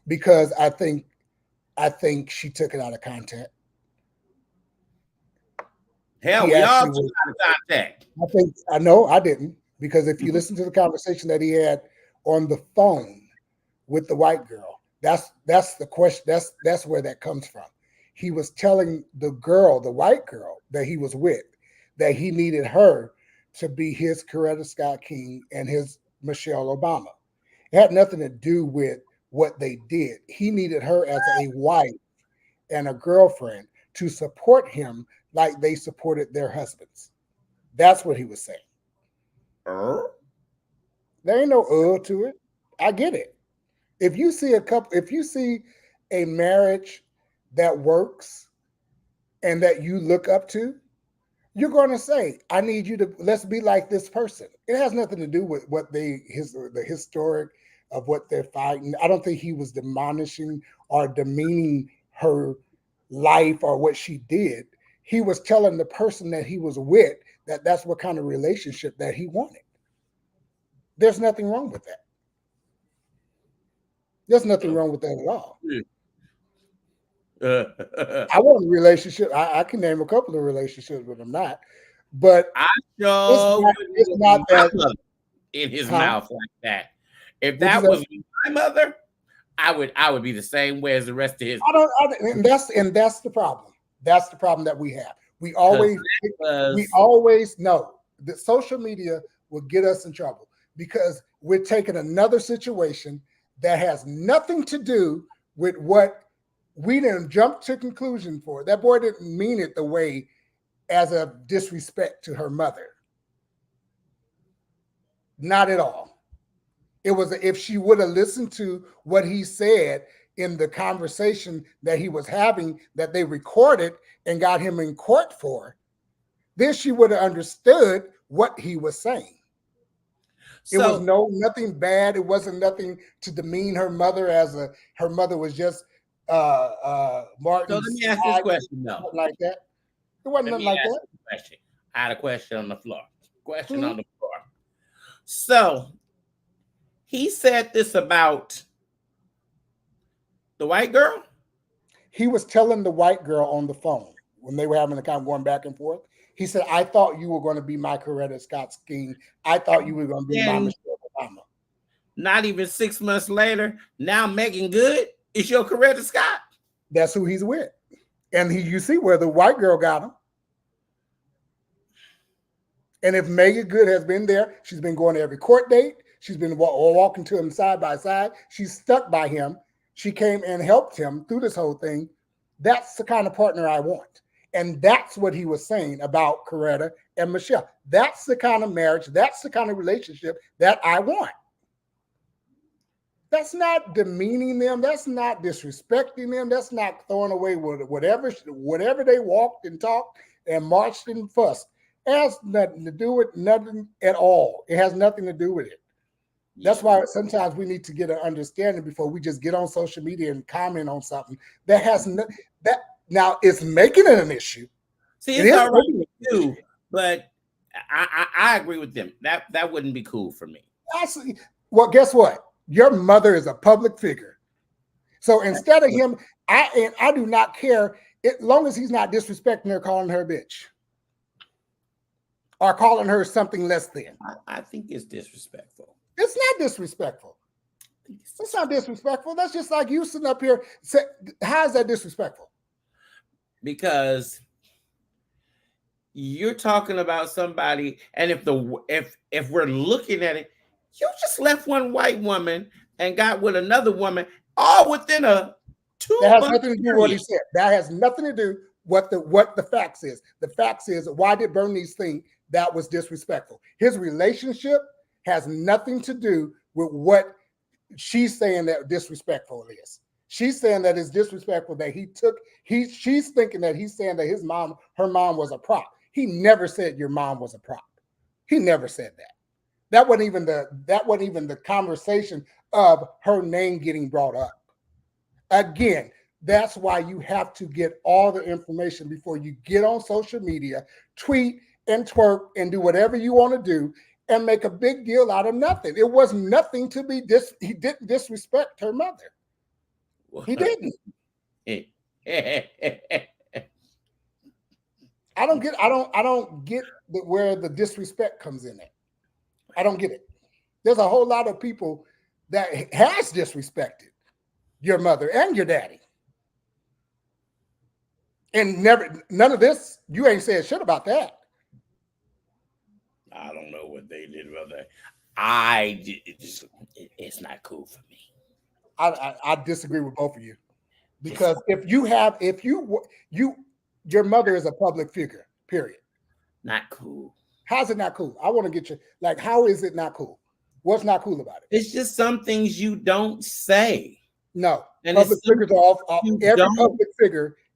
because I think she took it out of context. Hell, He we all actually took was. out of contact. I think I know I didn't because if you listen to the conversation that he had on the phone with the white girl, that's the question. That's where that comes from. He was telling the girl, the white girl that he was with, that he needed her to be his Coretta Scott King and his Michelle Obama. It had nothing to do with what they did. He needed her as a wife and a girlfriend to support him like they supported their husbands. That's what he was saying. Er? There ain't no to it. I get it. If you see a marriage that works and that you look up to, you're going to say, "I need you to let's be like this person." It has nothing to do with what the historic of what they're fighting. I don't think he was demolishing or demeaning her life or what she did. He was telling the person that he was with that that's what kind of relationship that he wanted. There's nothing wrong with that. There's nothing wrong with that at all. I want a relationship. I can name a couple of relationships, but I'm not. But I it's sure not. wouldn't It's want not my that. mother in his Huh? mouth like that. If What you that say? was my mother, I would be the same way as the rest of his I don't. And that's the problem. That's the problem that we have. because We was always know that social media will get us in trouble because we're taking another situation that has nothing to do with what we didn't jump to conclusion for. That boy didn't mean it the way as a disrespect to her mother. Not at all. It was if she would have listened to what he said in the conversation that he was having that they recorded and got him in court for, then she would have understood what he was saying. It was so. nothing bad. It wasn't nothing to demean her mother as a her mother was just So let Martin's me ask this side, question though. nothing like that. It wasn't Let nothing me like ask that. you a question. I had a question on the floor. Question Mhm. on the floor. So he said this about the white girl. He was telling the white girl on the phone when they were having the kind of going back and forth. He said, "I thought you were going to be my Coretta Scott King. I thought you were going to be my Then Michelle Obama." not even 6 months later, now Megan Good is your Coretta Scott. That's who he's with. And you see where the white girl got him. And if Megan Good has been there, she's been going to every court date. She's been walking to him side by side. She's stuck by him. She came and helped him through this whole thing. That's the kind of partner I want. And that's what he was saying about Coretta and Michelle. That's the kind of marriage, that's the kind of relationship that I want. That's not demeaning them. That's not disrespecting them. That's not throwing away whatever they walked and talked and marched and fussed. It has nothing to do with nothing at all. It has nothing to do with it. That's Yeah. why sometimes we need to get an understanding before we just get on social media and comment on something that has no, that now it's making it an issue. See, It it's is all right making it an issue. too, but I agree with them. That wouldn't be cool for me. Actually, well, guess what? Your mother is a public figure. So instead of him, I do not care as long as he's not disrespecting her, calling her bitch, or calling her something less than. I think it's disrespectful. It's not disrespectful. I think it's It's not disrespectful. That's just like you sitting up here. How is that disrespectful? because you're talking about somebody, and if we're looking at it, you just left one white woman and got with another woman, all within a That has 2 month nothing to do with what he period. said. That has nothing to do what the facts is. The facts is why did Bernice think that was disrespectful? His relationship has nothing to do with what she's saying that disrespectful is. She's saying that it's disrespectful that she's thinking that he's saying that her mom was a prop. He never said your mom was a prop. He never said that. That wasn't even the conversation of her name getting brought up. Again, that's why you have to get all the information before you get on social media, tweet and twerk and do whatever you want to do and make a big deal out of nothing. It was nothing to be he didn't disrespect her mother. He didn't. I don't get where the disrespect comes in at. I don't get it. There's a whole lot of people that has disrespected your mother and your daddy. And none of this, you ain't said shit about that. I don't know what they did about that. It's not cool for me. I disagree with both of you because if your mother is a public figure, period. Not cool. How's it not cool? I want to get you like, how is it not cool? What's not cool about it? It's just some things you don't say. No, And public it's figures are off. you don't.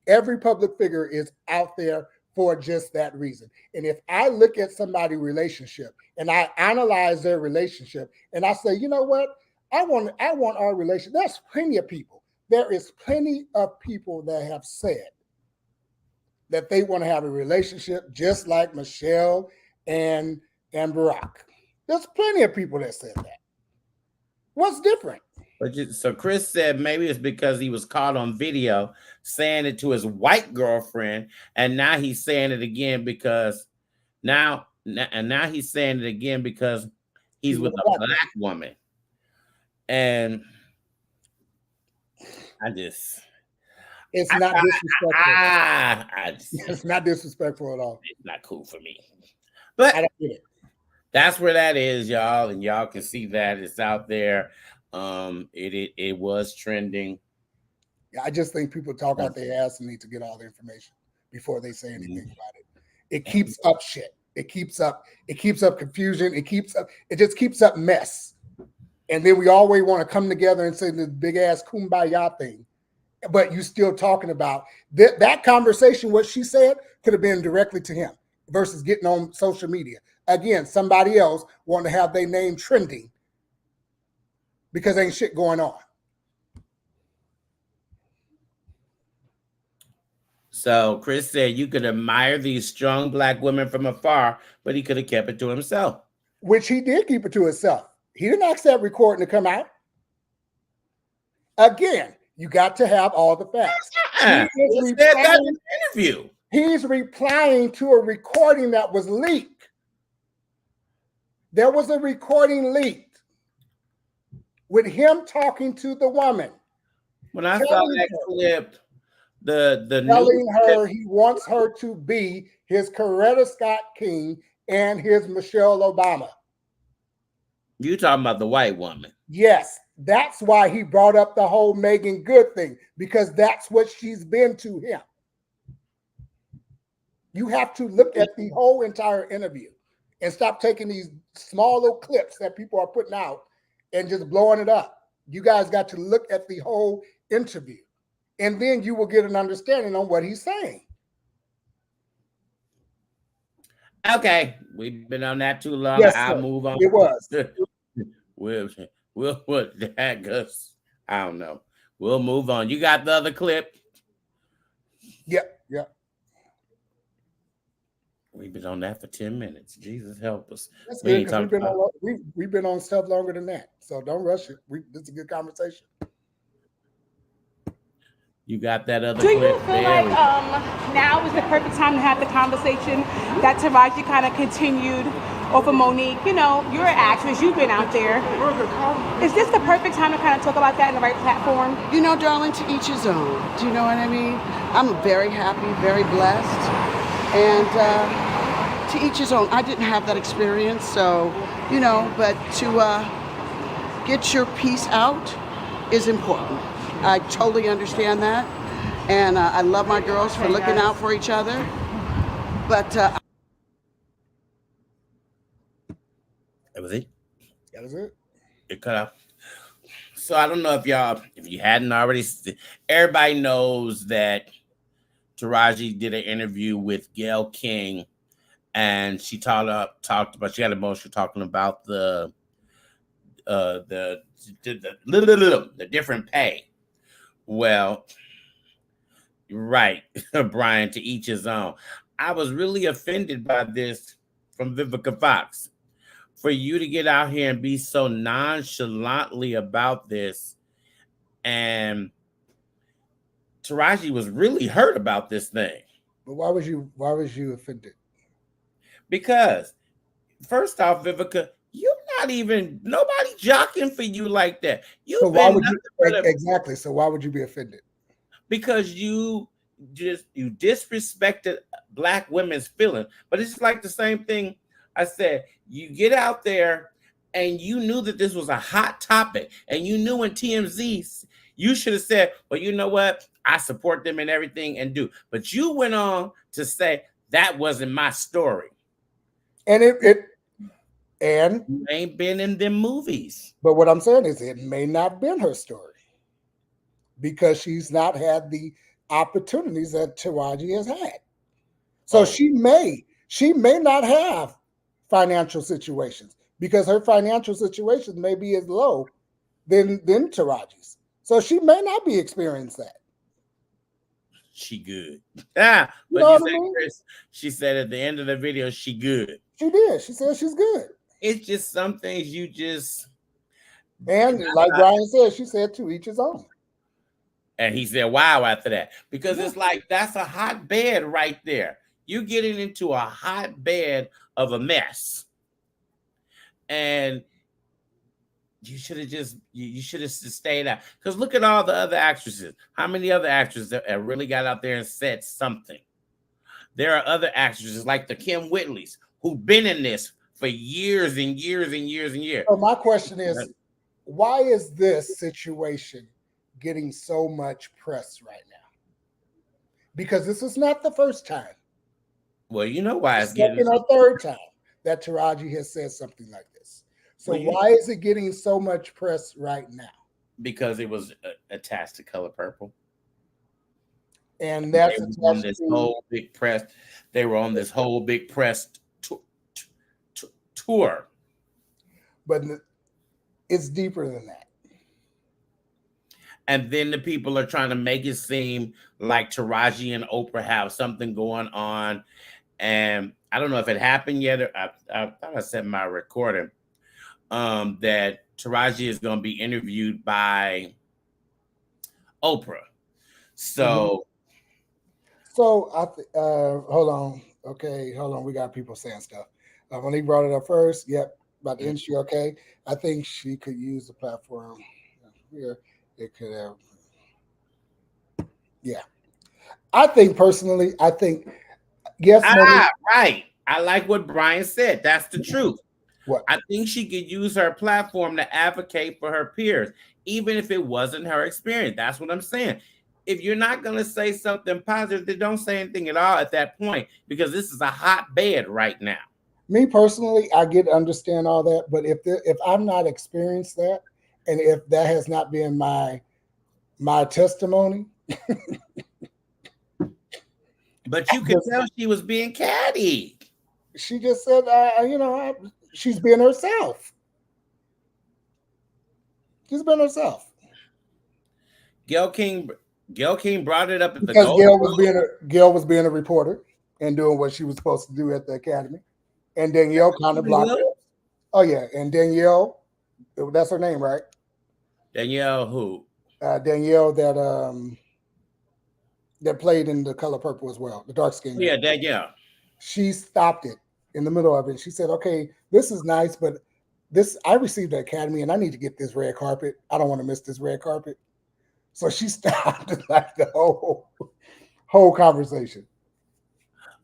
Every public figure is out there for just that reason. And if I look at somebody's relationship and I analyze their relationship and I say, you know what, I want our relationship. There's plenty of people. There is plenty of people that have said that they want to have a relationship just like Michelle and Barack. There's plenty of people that said that. What's different? So Chris said maybe it's because he was caught on video saying it to his white girlfriend, and now he's saying it again because now he's saying it again because he's with a black woman. And it's not disrespectful. It's not disrespectful at all. It's not cool for me. But I don't get it. That's where that is, y'all, and y'all can see that it's out there. It was trending. I just think people talk out their ass and need to get all the information before they say anything about it. It keeps up shit. It keeps up confusion. It just keeps up mess. And then we always want to come together and say this big ass kumbaya thing. But you still talking about that conversation, what she said could have been directly to him versus getting on social media. Again, somebody else wanting to have their name trending because ain't shit going on. So Chris said you could admire these strong black women from afar, but he could have kept it to himself. Which he did keep it to himself. He didn't ask that recording to come out. Again, you got to have all the facts. He said that in the interview. He's replying to a recording that was leaked. There was a recording leaked with him talking to the woman. When I saw that clip, the telling her he wants her to be his Coretta Scott King and his Michelle Obama. You talking about the white woman? Yes, that's why he brought up the whole Megan Good thing, because that's what she's been to him. You have to look at the whole entire interview and stop taking these small little clips that people are putting out and just blowing it up. You guys got to look at the whole interview, and then you will get an understanding on what he's saying. Okay, we've been on that too long. Yes, I'll sir. move on. It was. we'll, we'll what that goes. I don't know. We'll move on. You got the other clip? Yep. Yep. We've been on that for 10 minutes. Jesus help us. That's We good ain't because talked about. we've been on stuff longer than that. So don't rush it. This is a good conversation. You got that other Do you clip? feel like now is the perfect time to have the conversation that Taraji kind of continued over Monique? You know, you're an actress, you've been out there. Is this the perfect time to kind of talk about that in the right platform? You know, darling, to each his own. Do you know what I mean? I'm very happy, very blessed. And to each his own. I didn't have that experience, so, you know, but to get your piece out is important. I totally understand that. And I love my girls for looking out for each other. But That was it. That was it. It cut off. So I don't know if you hadn't already, everybody knows that Taraji did an interview with Gayle King, and she talked about, she got emotional talking about the different pay. Well, right, Brian, to each his own. I was really offended by this from Vivica Fox. For you to get out here and be so nonchalantly about this, and Taraji was really hurt about this thing. But why was you offended? Because first off, Vivica, you're not even nobody jocking for you like that. So You've why been would you nothing but exactly? So why would you be offended? because you disrespected black women's feelings. But it's like the same thing I said. You get out there and you knew that this was a hot topic, and you knew in TMZ you should have said, well, you know what? I support them and everything and do. But you went on to say that wasn't my story. And and You ain't been in them movies. but what I'm saying is it may not been her story because she's not had the opportunities that Taraji has had. So Oh. she may not have financial situations because her financial situation may be as low than Taraji's. So she may not be experiencing that. She good. Ah, You but know you what I said, mean? Chris, she said at the end of the video, she good. She did. She said she's good. It's just some things you just. And like Brian said, she said to each his own. And he said, wow, after that. Because it's like, that's a hotbed right there. You're getting into a hotbed of a mess. And you should have you should have stayed out. Because look at all the other actresses. How many other actresses have really got out there and said something? There are other actresses like the Kim Whitleys who've been in this for years and years and years and years. So my question is, why is this situation getting so much press right now? Because this is not the first time. Well, you know why it's Second getting or third time that Taraji has said something like this. So why is it getting so much press right now? Because it was attached to Color Purple. And that's on this whole big press. They were on this whole big press tour. But it's deeper than that. And then the people are trying to make it seem like Taraji and Oprah have something going on. And I don't know if it happened yet. Or I thought I sent my recording that Taraji is going to be interviewed by Oprah. So, hold on. Okay, hold on. We got people saying stuff. When he brought it up first, yep, about the industry. Okay, I think she could use the platform here. It could have, yeah. I think personally, yes. Right. I like what Brian said. That's the truth. What? I think she could use her platform to advocate for her peers, even if it wasn't her experience. That's what I'm saying. if you're not going to say something positive, then don't say anything at all at that point, because this is a hotbed right now. Me personally, I get understand all that, but if I'm not experienced that, and if that has not been my testimony, But you could tell she was being catty. she just said, she's being herself. She's been herself Gail King, Gail King brought it up at the because Golden Globe. Gail was being a reporter and doing what she was supposed to do at the academy, and Danielle kind of blocked it. Oh yeah, and Danielle, that's her name, right? Danielle who? Danielle that played in The Color Purple as well, the dark skinned Oh, girl. yeah, Danielle. She stopped it in the middle of it. She said, "Okay, this is nice, but this I received the academy, and I need to get this red carpet. I don't want to miss this red carpet." So she stopped like the whole conversation.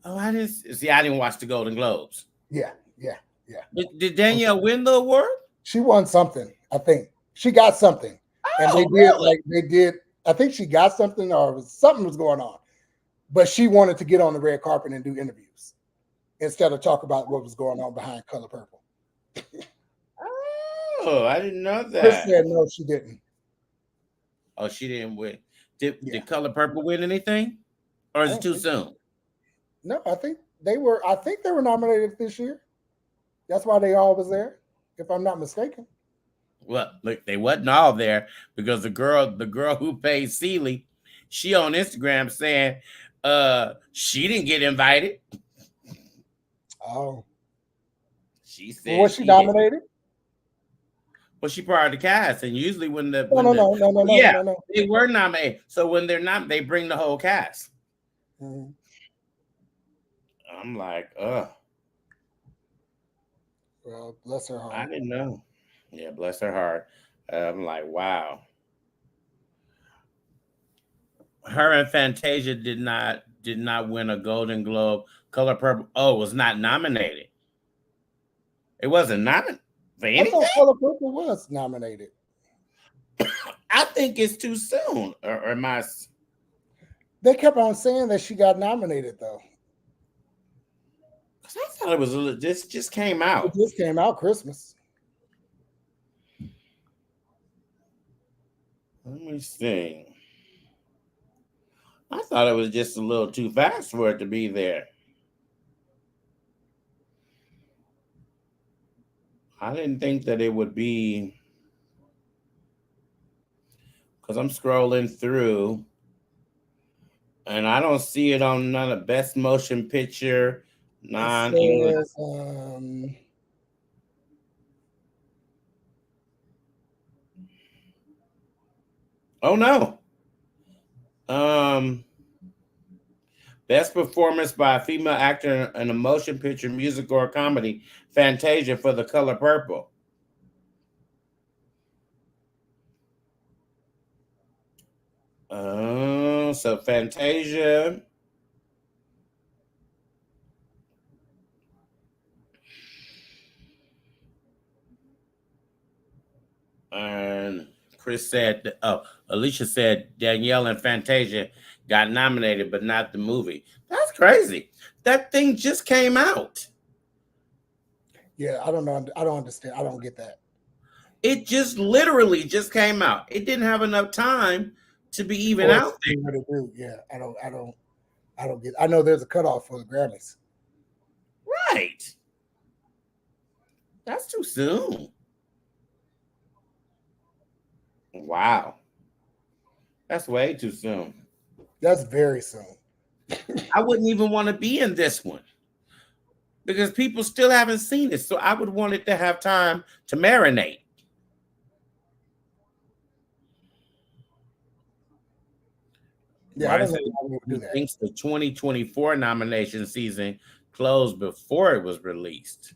Oh, I didn't see. I didn't watch the Golden Globes. Yeah, yeah, yeah. Did Danielle win the award? She won something. I think she got something, and Oh, really? they did. I think she got something, or something was going on, but she wanted to get on the red carpet and do interviews instead of talk about what was going on behind Color Purple. Oh, I didn't know Chris that. said no, she didn't. Oh, she didn't win. Did Yeah. did Color Purple win anything, or I is it don't too think so. soon? No, I think they were. I think they were nominated this year. That's why they all was there, if I'm not mistaken. Well, look, they wasn't all there because the girl who paid Celie, she on Instagram saying, she didn't get invited. Oh, She well, said was she she didn't. nominated? Well, she part of the cast, and usually when the No, when no, the no, no, no, no, no, yeah, no, no. they were nominated. So when they're not, they bring the whole cast. Mhm. I'm like, Well, bless her I heart. didn't know. Yeah, bless her heart. I'm like, wow. Her and Fantasia did not win a Golden Globe. Color Purple. Oh, was not nominated. It wasn't nominated for I anything. thought Color Purple was nominated. I think it's too soon. Or am I? They kept on saying that she got nominated though. Because I thought it was this just came It out. just came out Christmas. Let me see. I thought it was just a little too fast for it to be there. I didn't think that it would be, because I'm scrolling through and I don't see it on none of Best Motion Picture, It non English. says Oh no. Um, Best performance by a female actor in a motion picture, music, or comedy. Fantasia for The Color Purple. So Fantasia. And Chris said, oh, Alicia said Danielle and Fantasia got nominated, but not the movie. That's crazy. That thing just came out. yeah, I don't know. I don't understand. I don't get that. It just literally just came out. It didn't have enough time to be even For us out to do what it do. Yeah, I don't get. I know there's a cutoff for the Grammys. there. Right. That's too soon. Wow. That's way too soon. That's very soon. I wouldn't even want to be in this one because people still haven't seen it. So I would want it to have time to marinate. Yeah, I Brian don't said know why we would he do that. thinks the 2024 nomination season closed before it was released.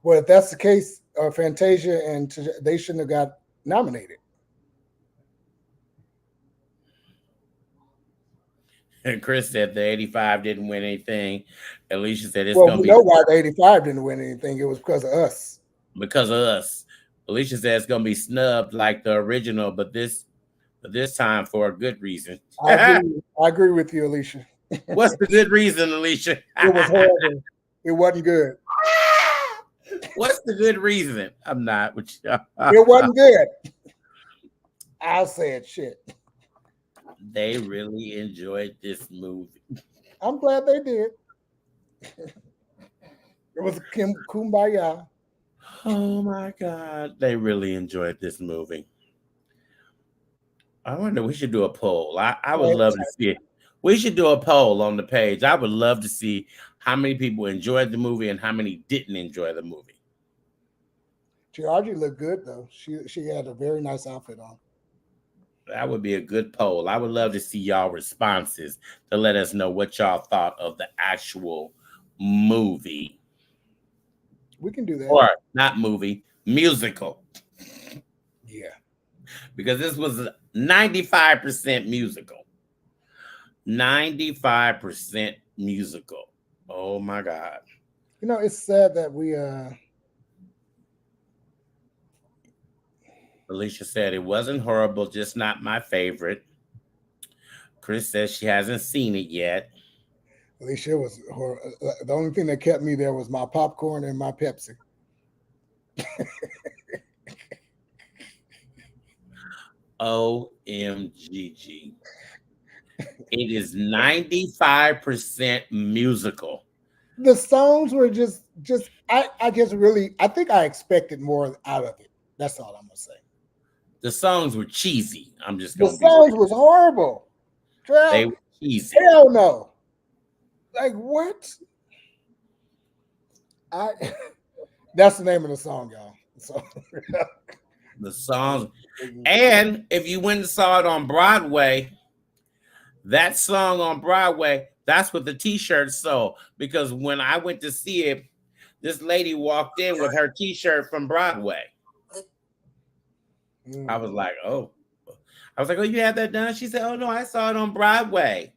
Well, if that's the case, Fantasia and they shouldn't have got nominated. And Chris said the 85 didn't win anything. Alicia said it's Well, going we to be know why the 85 didn't win anything. It was because of us. because of us. Alicia said it's going to be snubbed like the original, but this but this time for a good reason. I agree. I agree with you, Alicia. What's the good reason, Alicia? It was horrible. It wasn't good. What's the good reason? I'm not with you. It wasn't good. I'll say it. Shit. They really enjoyed this movie. I'm glad they did. It was kumbaya. Oh my God. They really enjoyed this movie. I wonder, we should do a poll. I would love to see it. We should do a poll on the page. I would love to see how many people enjoyed the movie and how many didn't enjoy the movie. Georgie looked good though. She had a very nice outfit on. That would be a good poll. I would love to see y'all responses to let us know what y'all thought of the actual movie. We can do that. Or not movie, musical. Yeah. Because this was 95% musical. 95% musical. Oh my God. You know, it's sad that we Alicia said it wasn't horrible, just not my favorite. Chris says she hasn't seen it yet. Alicia was the only thing that kept me there was my popcorn and my Pepsi. OMGG. It is 95% musical. The songs were just I just really I think I expected more out of it. That's all I'm gonna say. The songs were cheesy. I'm just The gonna songs was horrible. They were cheesy. Hell no. Like what? That's the name of the song, y'all. So The songs, and if you went and saw it on Broadway, that song on Broadway, that's what the T-shirt sold. Because when I went to see it, this lady walked in with her T-shirt from Broadway. I was like, oh. I was like, oh, you had that done? She said, oh, no, I saw it on Broadway.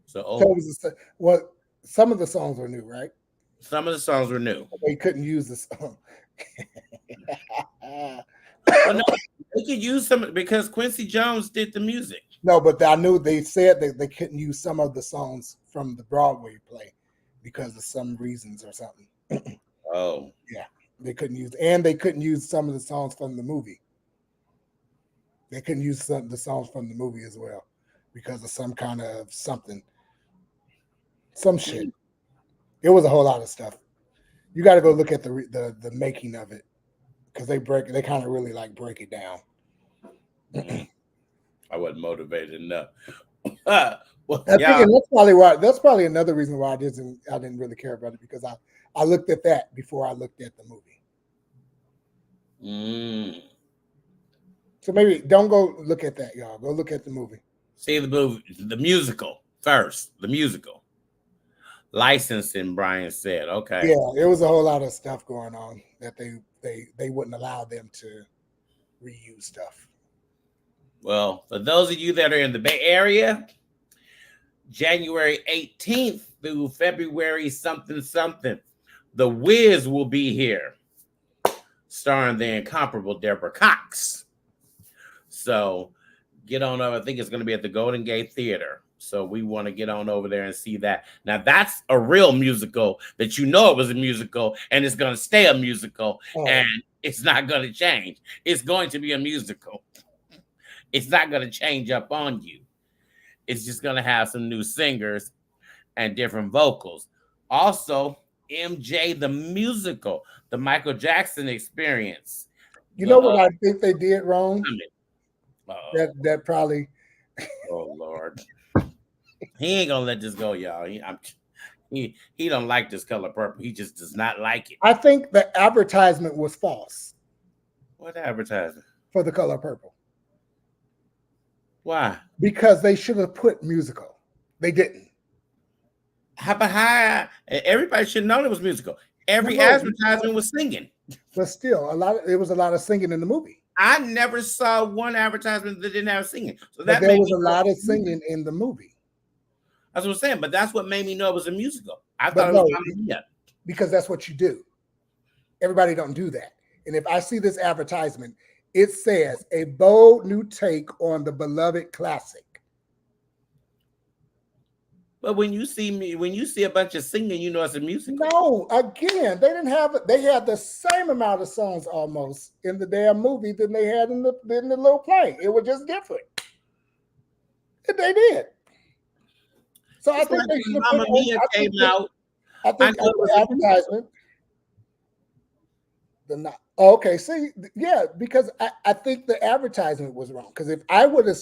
So, well, some of the songs were new, right? Some of the songs were new. They couldn't use the song. Well, no, they could use some because Quincy Jones did the music. No, but I knew they said that they couldn't use some of the songs from the Broadway play because of some reasons or something. Oh. Yeah. They couldn't use some of the songs from the movie. They couldn't use some of the songs from the movie as well because of some kind of something. Some shit. It was a whole lot of stuff. You got to go look at the making of it because they kind of really like break it down. I wasn't motivated enough. Well, that's probably another reason why I didn't really care about it because I looked at that before I looked at the movie. So maybe don't go look at that, y'all. Go look at the movie. See the movie, the musical first. The musical. Licensing, Brian said. Okay. Yeah, there was a whole lot of stuff going on that they wouldn't allow them to reuse stuff. Well, for those of you that are in the Bay Area, January 18th through February something, The Wiz will be here, starring the incomparable Deborah Cox. So get on over. I think it's going to be at the Golden Gate Theater. So we want to get on over there and see that. Now, that's a real musical that you know it was a musical and it's going to stay a musical and it's not going to change. It's going to be a musical. It's not going to change up on you. It's just going to have some new singers and different vocals. Also, MJ the musical, the Michael Jackson Experience. You know what I think they did wrong? That probably. Oh Lord, he ain't gonna let this go, y'all. He don't like this color purple. He just does not like it. I think the advertisement was false. What advertisement? For the color purple. Why? Because they should have put musical. They didn't. Everybody should know it was musical. Every advertisement was singing. But still, there was a lot of singing in the movie. I never saw one advertisement that didn't have singing. So there was a lot of singing in the movie. That's what I'm saying. But that's what made me know it was a musical. I thought it was because that's what you do. Everybody don't do that. And if I see this advertisement It says a bold new take on the beloved classic. But when you see a bunch of singing, you know it's a musical. No, again, they didn't have it. They had the same amount of songs almost in the damn movie than they had in the little play. It was just different. And they did. So I Just think like they should when have put. Mamma Mia came out, I I think know on it was the a musical. advertisement, the not. Oh, okay, see, yeah, because I think the advertisement was wrong. Because if I would have,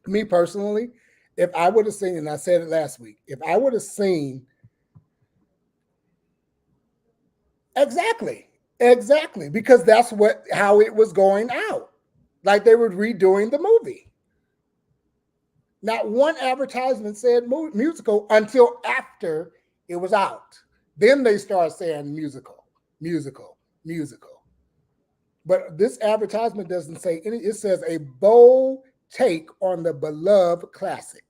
me personally, if I would have seen, and I said it last week, if I would have seen exactly, exactly, because that's what how it was going out, like they were redoing the movie. Not one advertisement said musical until after it was out. Then they start saying musical, musical, musical. But this advertisement doesn't say any, it says a bold take on the beloved classic,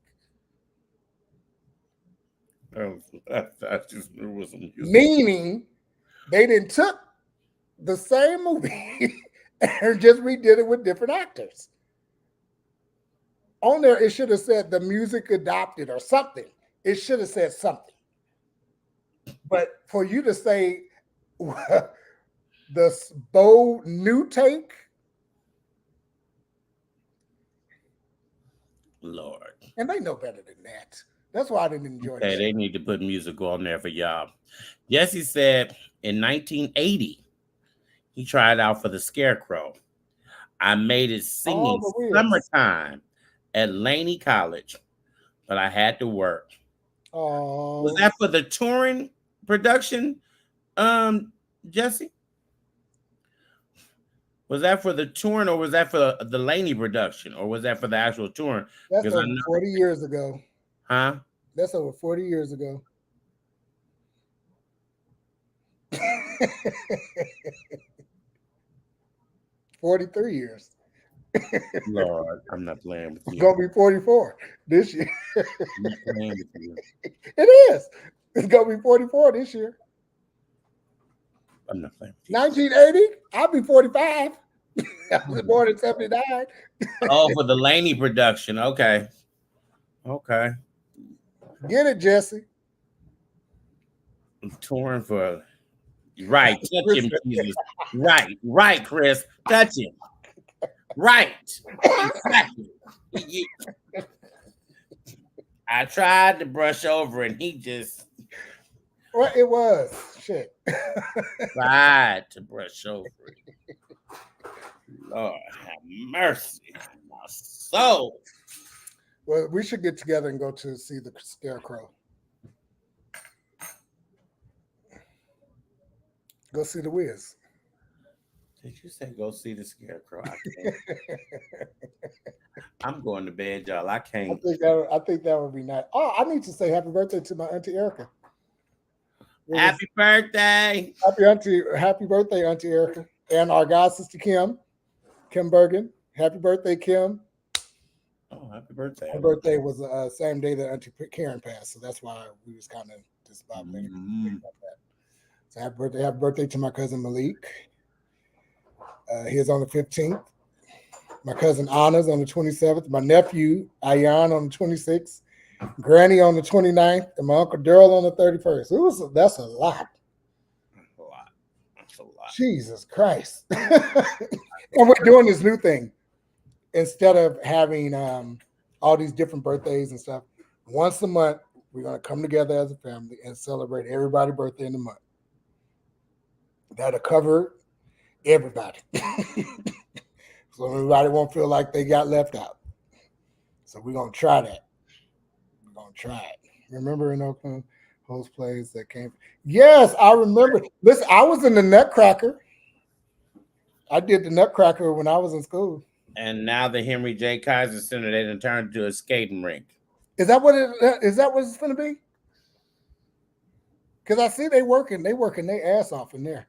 I just knew it was a musical. meaning they didn't took the same movie and just redid it with different actors. On there, it should have said the music adopted or something. It should have said something. But for you to say the bold new take, Lord. and they know better than that. That's why I didn't enjoy the Okay, show. they need to put musical on there for y'all. Jesse said in 1980, he tried out for the Scarecrow. I made it All singing the Wiz. summertime at Laney College, but I had to work. Was Oh, that for the touring production, Jesse? Was that for the touring, or was that for the Laney production, or was that for the actual touring? that's Because I over know, 40 years ago. huh? That's over 40 years ago. 43 years. Lord, I'm not playing with It's you. gonna be 44 this year. I'm not playing with you. It is. It's gonna be 44 this year. I'm not playing with you. 1980, I'll be 45. I was born in 79. Oh, for the Laney production. Okay. Okay. Get it, Jesse. I'm touring for right. Touch him, Listen, Jesus. Right. Right, Chris. Touch him. Right. Exactly. You- I tried to brush over and he just well, it was. Shit. tried to brush over it. Lord have mercy. My soul. Well, we should get together and go to see the Scarecrow. Go see the Wiz. Did you say go see the Scarecrow? I can't. I'm going to bed, y'all. I can't. I think that would be nice. Oh, I need to say happy birthday to my auntie Erica. It was Happy birthday. happy birthday, Auntie Erica, and our god sister Kim Bergen. Happy birthday, Kim. Oh, happy birthday. Her birthday was the same day that Auntie Karen passed, so that's why we was kind of discombobulated Mm. about that. So happy birthday to my cousin Malik. He's on the 15th. My cousin Anna's on the 27th. My nephew Ayan on the 26th. Granny on the 29th, and my uncle Daryl on the 31st. That's a lot. That's a lot. That's a lot. Jesus Christ. And we're doing this new thing. Instead of having all these different birthdays and stuff, once a month, we're going to come together as a family and celebrate everybody's birthday in the month. That'll cover everybody. So everybody won't feel like they got left out. So we're going to try that. We're going to try it. Remember in Oakland, host plays that came. Yes, I remember. Listen, I was in the Nutcracker. I did the Nutcracker when I was in school. And now the Henry J. Kaiser Center, they done turned into a skating rink. Is that what it's going to be? Because I see they working their ass off in there.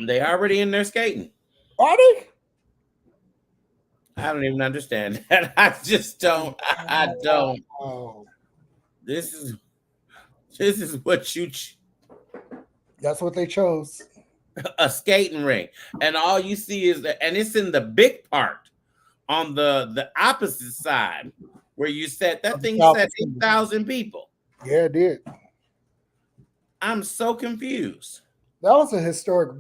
They already in there skating. Are they? I don't even understand that. I just don't. I don't. Oh, This is what you. that's what they chose. a skating rink, and all you see is and it's in the big part on the opposite side where you said that thing South said Assembly. 8,000 people. Yeah, it did. I'm so confused. That was a historic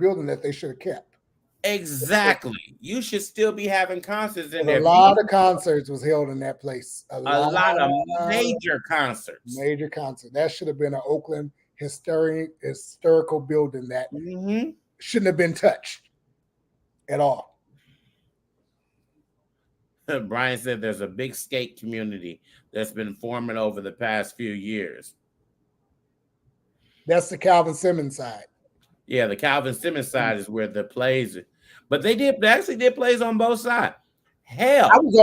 building that they should have kept. Exactly. You should still be having concerts in But a there. lot of concerts was held in that place. A lot of Of major concerts. major concert. That should have been an Oakland historical building that Hmm. shouldn't have been touched at all. Brian said there's a big skate community that's been forming over the past few years. That's the Calvin Simmons side. Yeah, the Calvin Simmons side is where the plays, but they actually did plays on both sides. Hell, I was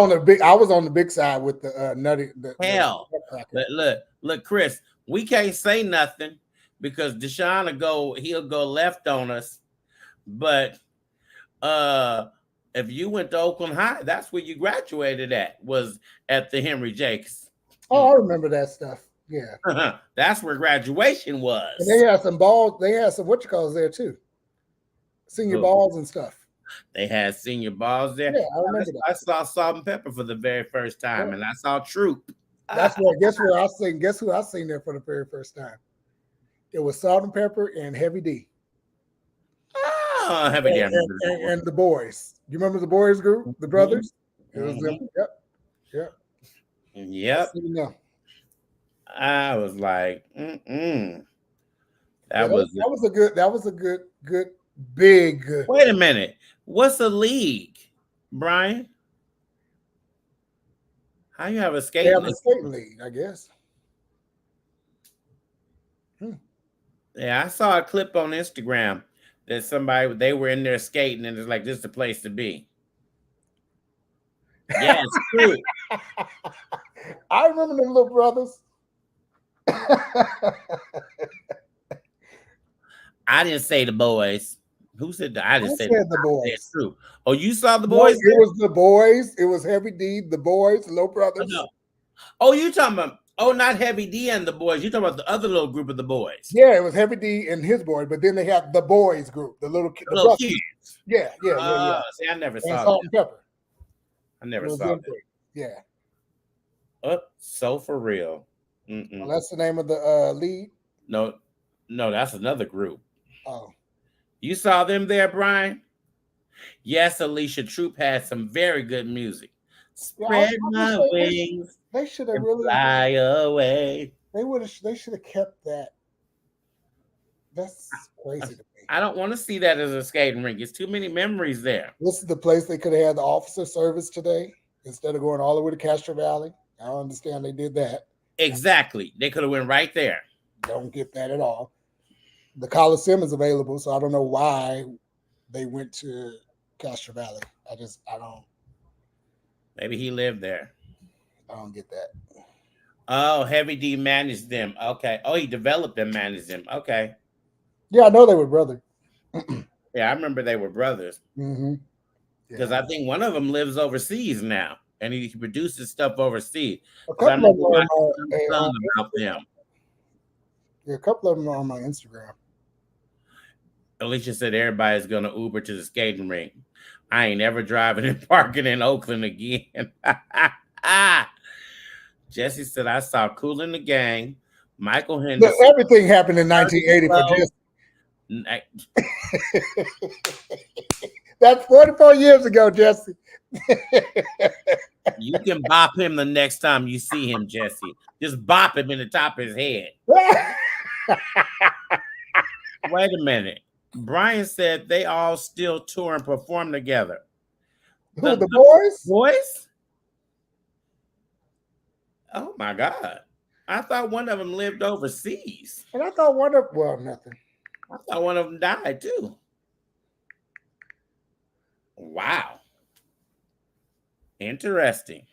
on the big side with the nutty hell. nutcracker. Look, Chris, we can't say nothing because Deshaun he'll go left on us. But if you went to Oakland High, that's where you graduated at, was at the Henry Jakes. Oh, I remember that stuff. Yeah. That's where graduation was. And they had some balls, they had some there too. Senior Who? balls and stuff. They had senior balls there. Yeah, I remember that. I saw Salt and Pepper for the very first time, Yeah. and I saw Troop. That's where guess who I seen there for the very first time? It was Salt and Pepper and Heavy D. Oh, Heavy D. And the boys. You remember the boys group, the brothers? It was them. Yep. Yep. You know. I was like, That Yeah, was that was a good big. Wait a minute. What's a league, Brian? How you have a They skating have a league? skating league, I guess. Yeah, I saw a clip on Instagram that they were in there skating, and it's like, this is the place to be. Yeah, it's true. I remember them little brothers. I didn't say the boys. Who said that? I didn't say said the boys. It's true. Oh, you saw the No, boys? it was the boys. It was Heavy D, the boys, the little brothers. No. Oh, you talking about? Oh, not Heavy D and the boys. You talking about the other little group of the boys? Yeah, it was Heavy D and his boy, but then they had the boys group, the little Little brothers. kids. Yeah. See, I never And saw Salt that. and Pepper. I never It was saw them that. three. Yeah. Oh, so for real. Well, that's the name of the lead. No, that's another group. Oh. You saw them there, Brian? Yes, Alicia Troop had some very good music. Spread my wings They should have and really fly away. They should have kept that. That's crazy to me. I don't want to see that as a skating rink. It's too many memories there. This is the place they could have had the officer service today instead of going all the way to Castro Valley. I don't understand they did that. Exactly. They could have went right there. Don't get that at all. The Coliseum is available, so I don't know why they went to Castro Valley. I don't Maybe he lived there. get that. Oh, Heavy D managed them. Okay. Oh, he developed and managed them. Okay. Yeah, I know they were brothers. Yeah, I remember they were brothers. Mm-hmm. Because I think one of them lives overseas now, and he produces stuff overseas. A 'Cause I couple of remember them watching are some about them. a couple of them are on my Instagram. Alicia said everybody's gonna Uber to the skating rink. I ain't ever driving and parking in Oakland again. Jesse said I saw Kool and the Gang, Michael Look, Henderson. everything happened in 1980 for Jesse. That's 44 years ago, Jesse. You can bop him the next time you see him, Jesse. Just bop him in the top of his head. Wait a minute. Brian said they all still tour and perform together. Who, the boys? Boys? Oh my God. I thought one of them lived overseas. And I thought nothing. I thought one of them died too. Wow. Interesting.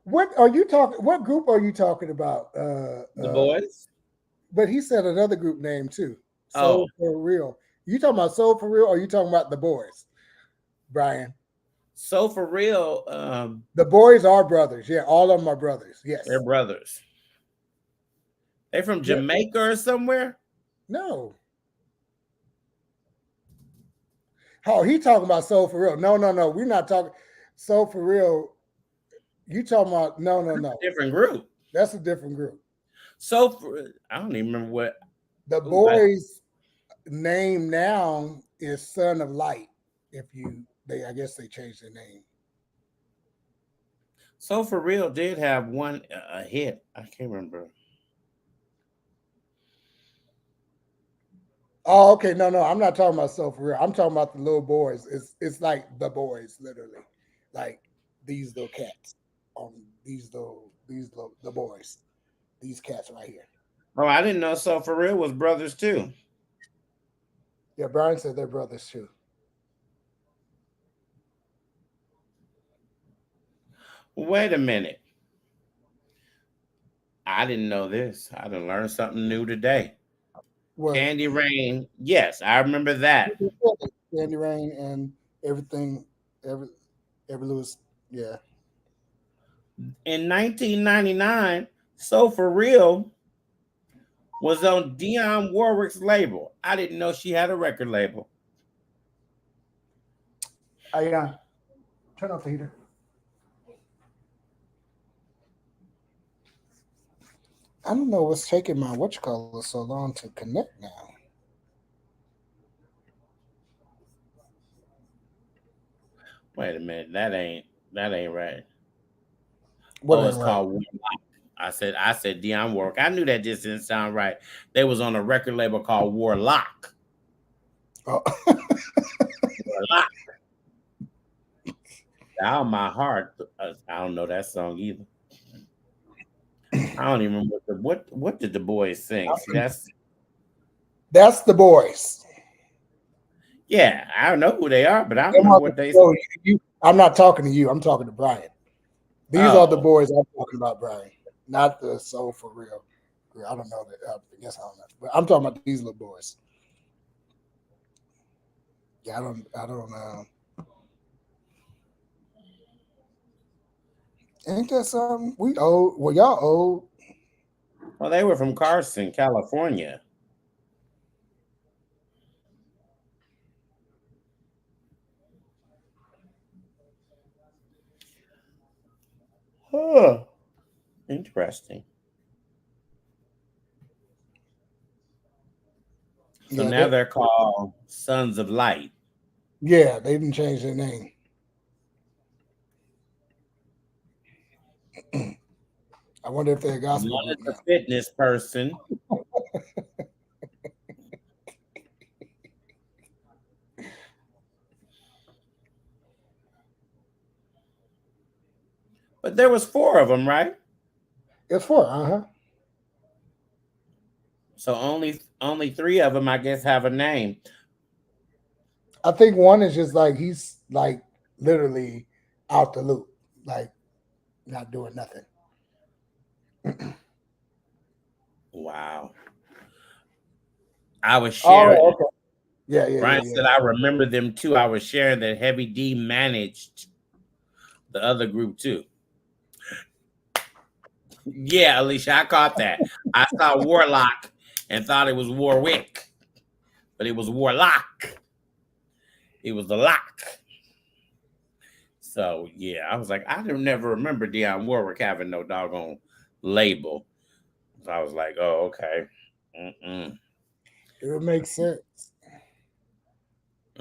What are you talking? What group are you talking about? The boys? But he said another group name too. Oh. Soul for Real. You talking about Soul for Real, or you talking about the boys, Brian? So for real, The boys are brothers. Yeah, all of them are brothers. Yes. they're brothers. They from Jamaica or somewhere? No. Oh, he talking about Soul for Real. No, no, no. We're not talking Soul for Real. You talking about no, no, no. Different group. That's a different group. So I don't even remember what. The Ooh, I, boys' name now is Son of Light. If you they I guess they changed their name. so for real did have one a hit. I can't remember. Oh, okay. No, no, I'm not talking about Soul for Real. I'm talking about the little boys. It's like the boys, literally. Like these little cats. These little the boys. These cats right here. Oh, I didn't know. So for real was brothers too. Yeah, Brian said they're brothers too. Wait a minute. I didn't know this. I done learned something new today. What? Candy Rain. Yes, I remember that. Candy Rain and everything, every Lewis. Yeah, In 1999, So for real was on Dionne Warwick's label. I didn't know she had a record label. I turn off the heater. I don't know what's taking my whatchamacallit so long to connect now. Wait a minute, that ain't right. What Oh, ain't it's right? called Warlock. I said Dionne Warwick. I knew that just didn't sound right. They was on a record label called Warlock. Oh, Warlock. Out my heart. I don't know that song either. I don't even remember what did the boys sing. See, that's that's the boys. yeah. I don't know who they are, but I don't Them remember are what they. I'm not talking to you. I'm talking to Brian. These are the Oh, boys I'm talking about, Brian. Not the soul for real. I don't know that. I guess I don't know. But I'm talking about these little boys. Yeah, I don't. I don't. Ain't that something? We old. Well, y'all old. well, they were from Carson, California. Huh. Interesting. So Yeah, now they're called Sons of Light. yeah. They didn't change their name. I wonder if they're a One gospel is group a now. fitness person, but there was four of them, right? It's four. Uh-huh. So only three of them, I guess, have a name. I think one is just like he's like literally out the loop, like not doing nothing. Wow. I was sharing. Oh, okay. Yeah, yeah, yeah, Brian yeah, said I remember them too. I was sharing that Heavy D managed the other group too. Yeah, Alicia, I caught that. I saw Warlock and thought it was Warwick, but it was Warlock. It was the lock. So yeah, I was like, I don't never remember Dionne Warwick having no doggone label. So I was like, oh okay. Mm-mm. yeah. It would make sense.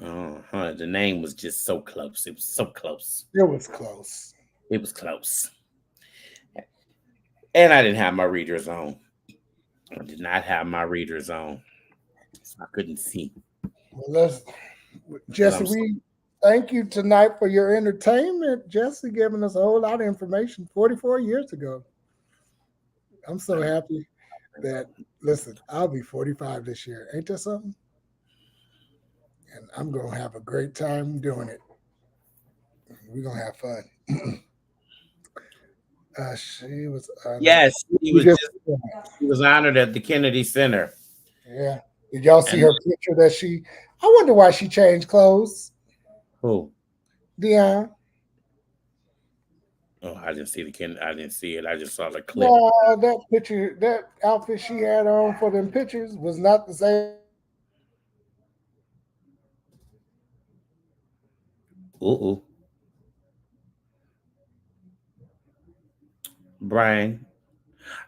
Uh-huh. The name was just so close. It was so close. It was close. It was close. And I didn't have my readers on. I did not have my readers on. So I couldn't see. Well, let's But Jesse. I'm so We thank you tonight for your entertainment. Jesse giving us a whole lot of information 44 years ago. I'm so happy that listen. I'll be 45 this year. Ain't that something? And I'm gonna have a great time doing it. We're gonna have fun. She was honored. yes, We just he was honored at the Kennedy Center. yeah. Did y'all see And her picture that she? I wonder why she changed clothes. who? Dion. Oh, I didn't see I didn't see it. I just saw the clip. No, that picture, that outfit she had on for them pictures was not the same outfit she wore for the Kennedy Center. Ooh. Brian,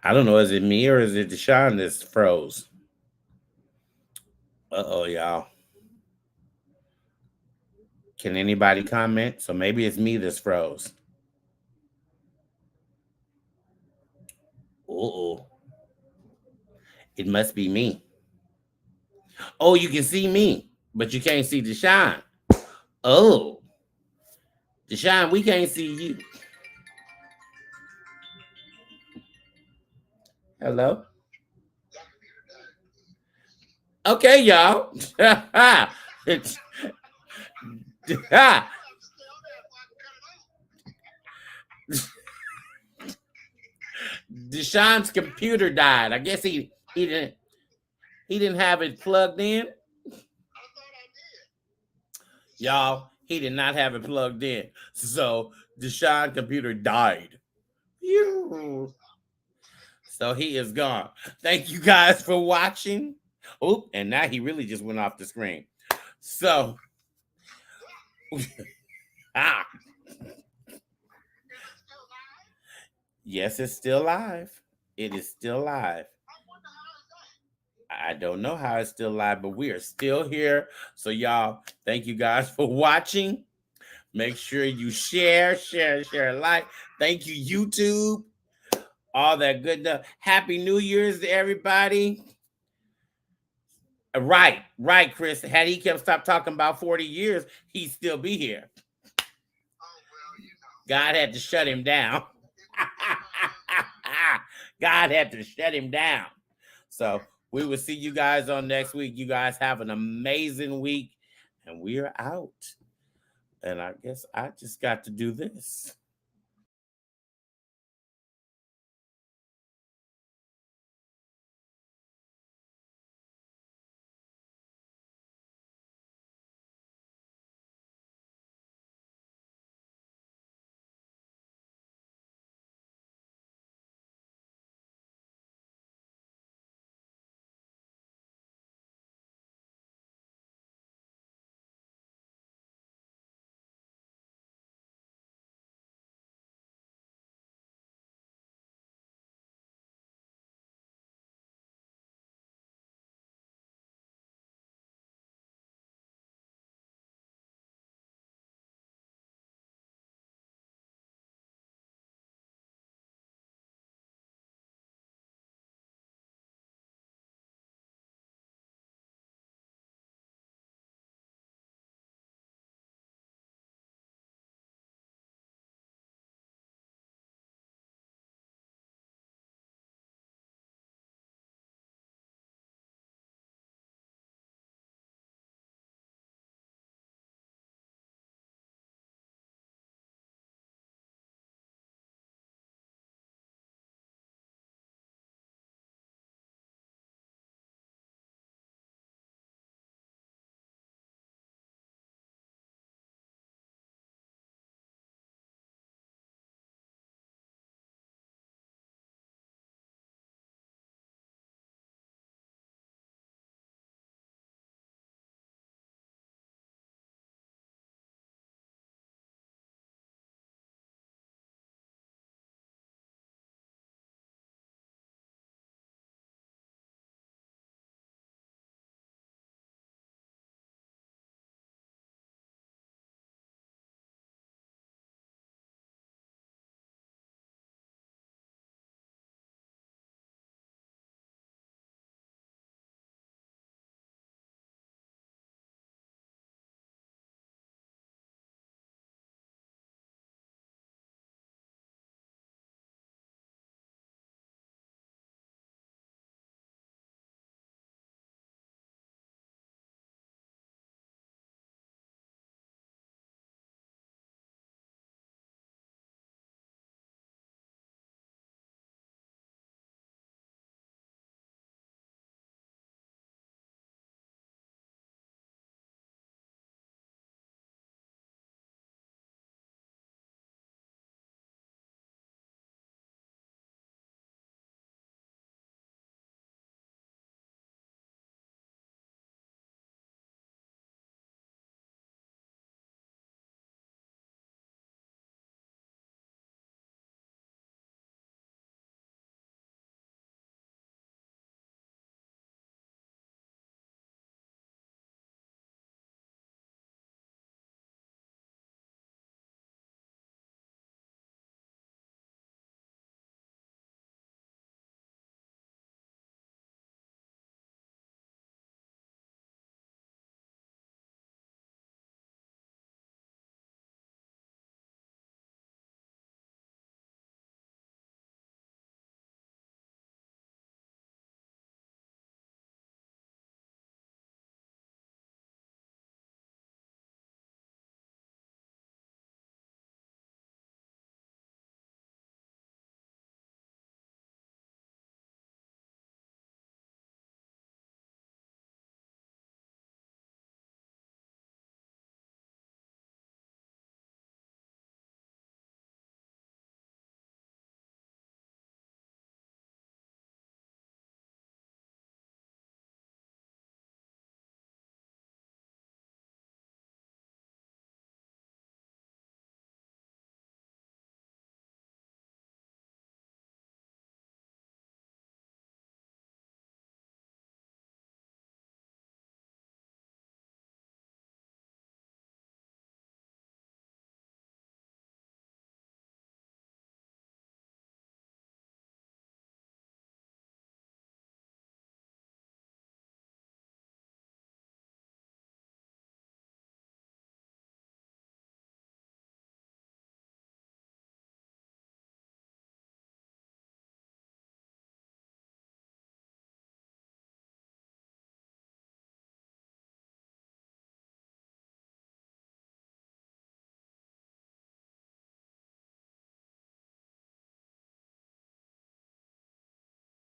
I don't know. Is it me or is it Deshaun that's froze? Y'all. Can anybody comment? So maybe it's me that's froze. Uh-oh. It must be me. Oh, you can see me, but you can't see Deshaun. Oh, Deshaun, we can't see you. Hello? Okay, y'all. Deshaun's computer died. I guess he didn't have it plugged in. Y'all, he did not have it plugged in. So Deshaun's computer died. Phew. So he is gone. Thank you guys for watching. Oh, and now he really just went off the screen. So, ah, yes, it's still live. It is still live. I don't know how it's still live, but we are still here. So, y'all, thank you guys for watching. Make sure you share, like. Thank you, YouTube. All that good stuff. Happy New Year's to everybody. Right, Chris. Had he kept stop talking about 40 years, he'd still be here. God had to shut him down. God had to shut him down. So we will see you guys on next week. You guys have an amazing week, and we are out. And I guess I just got to do this.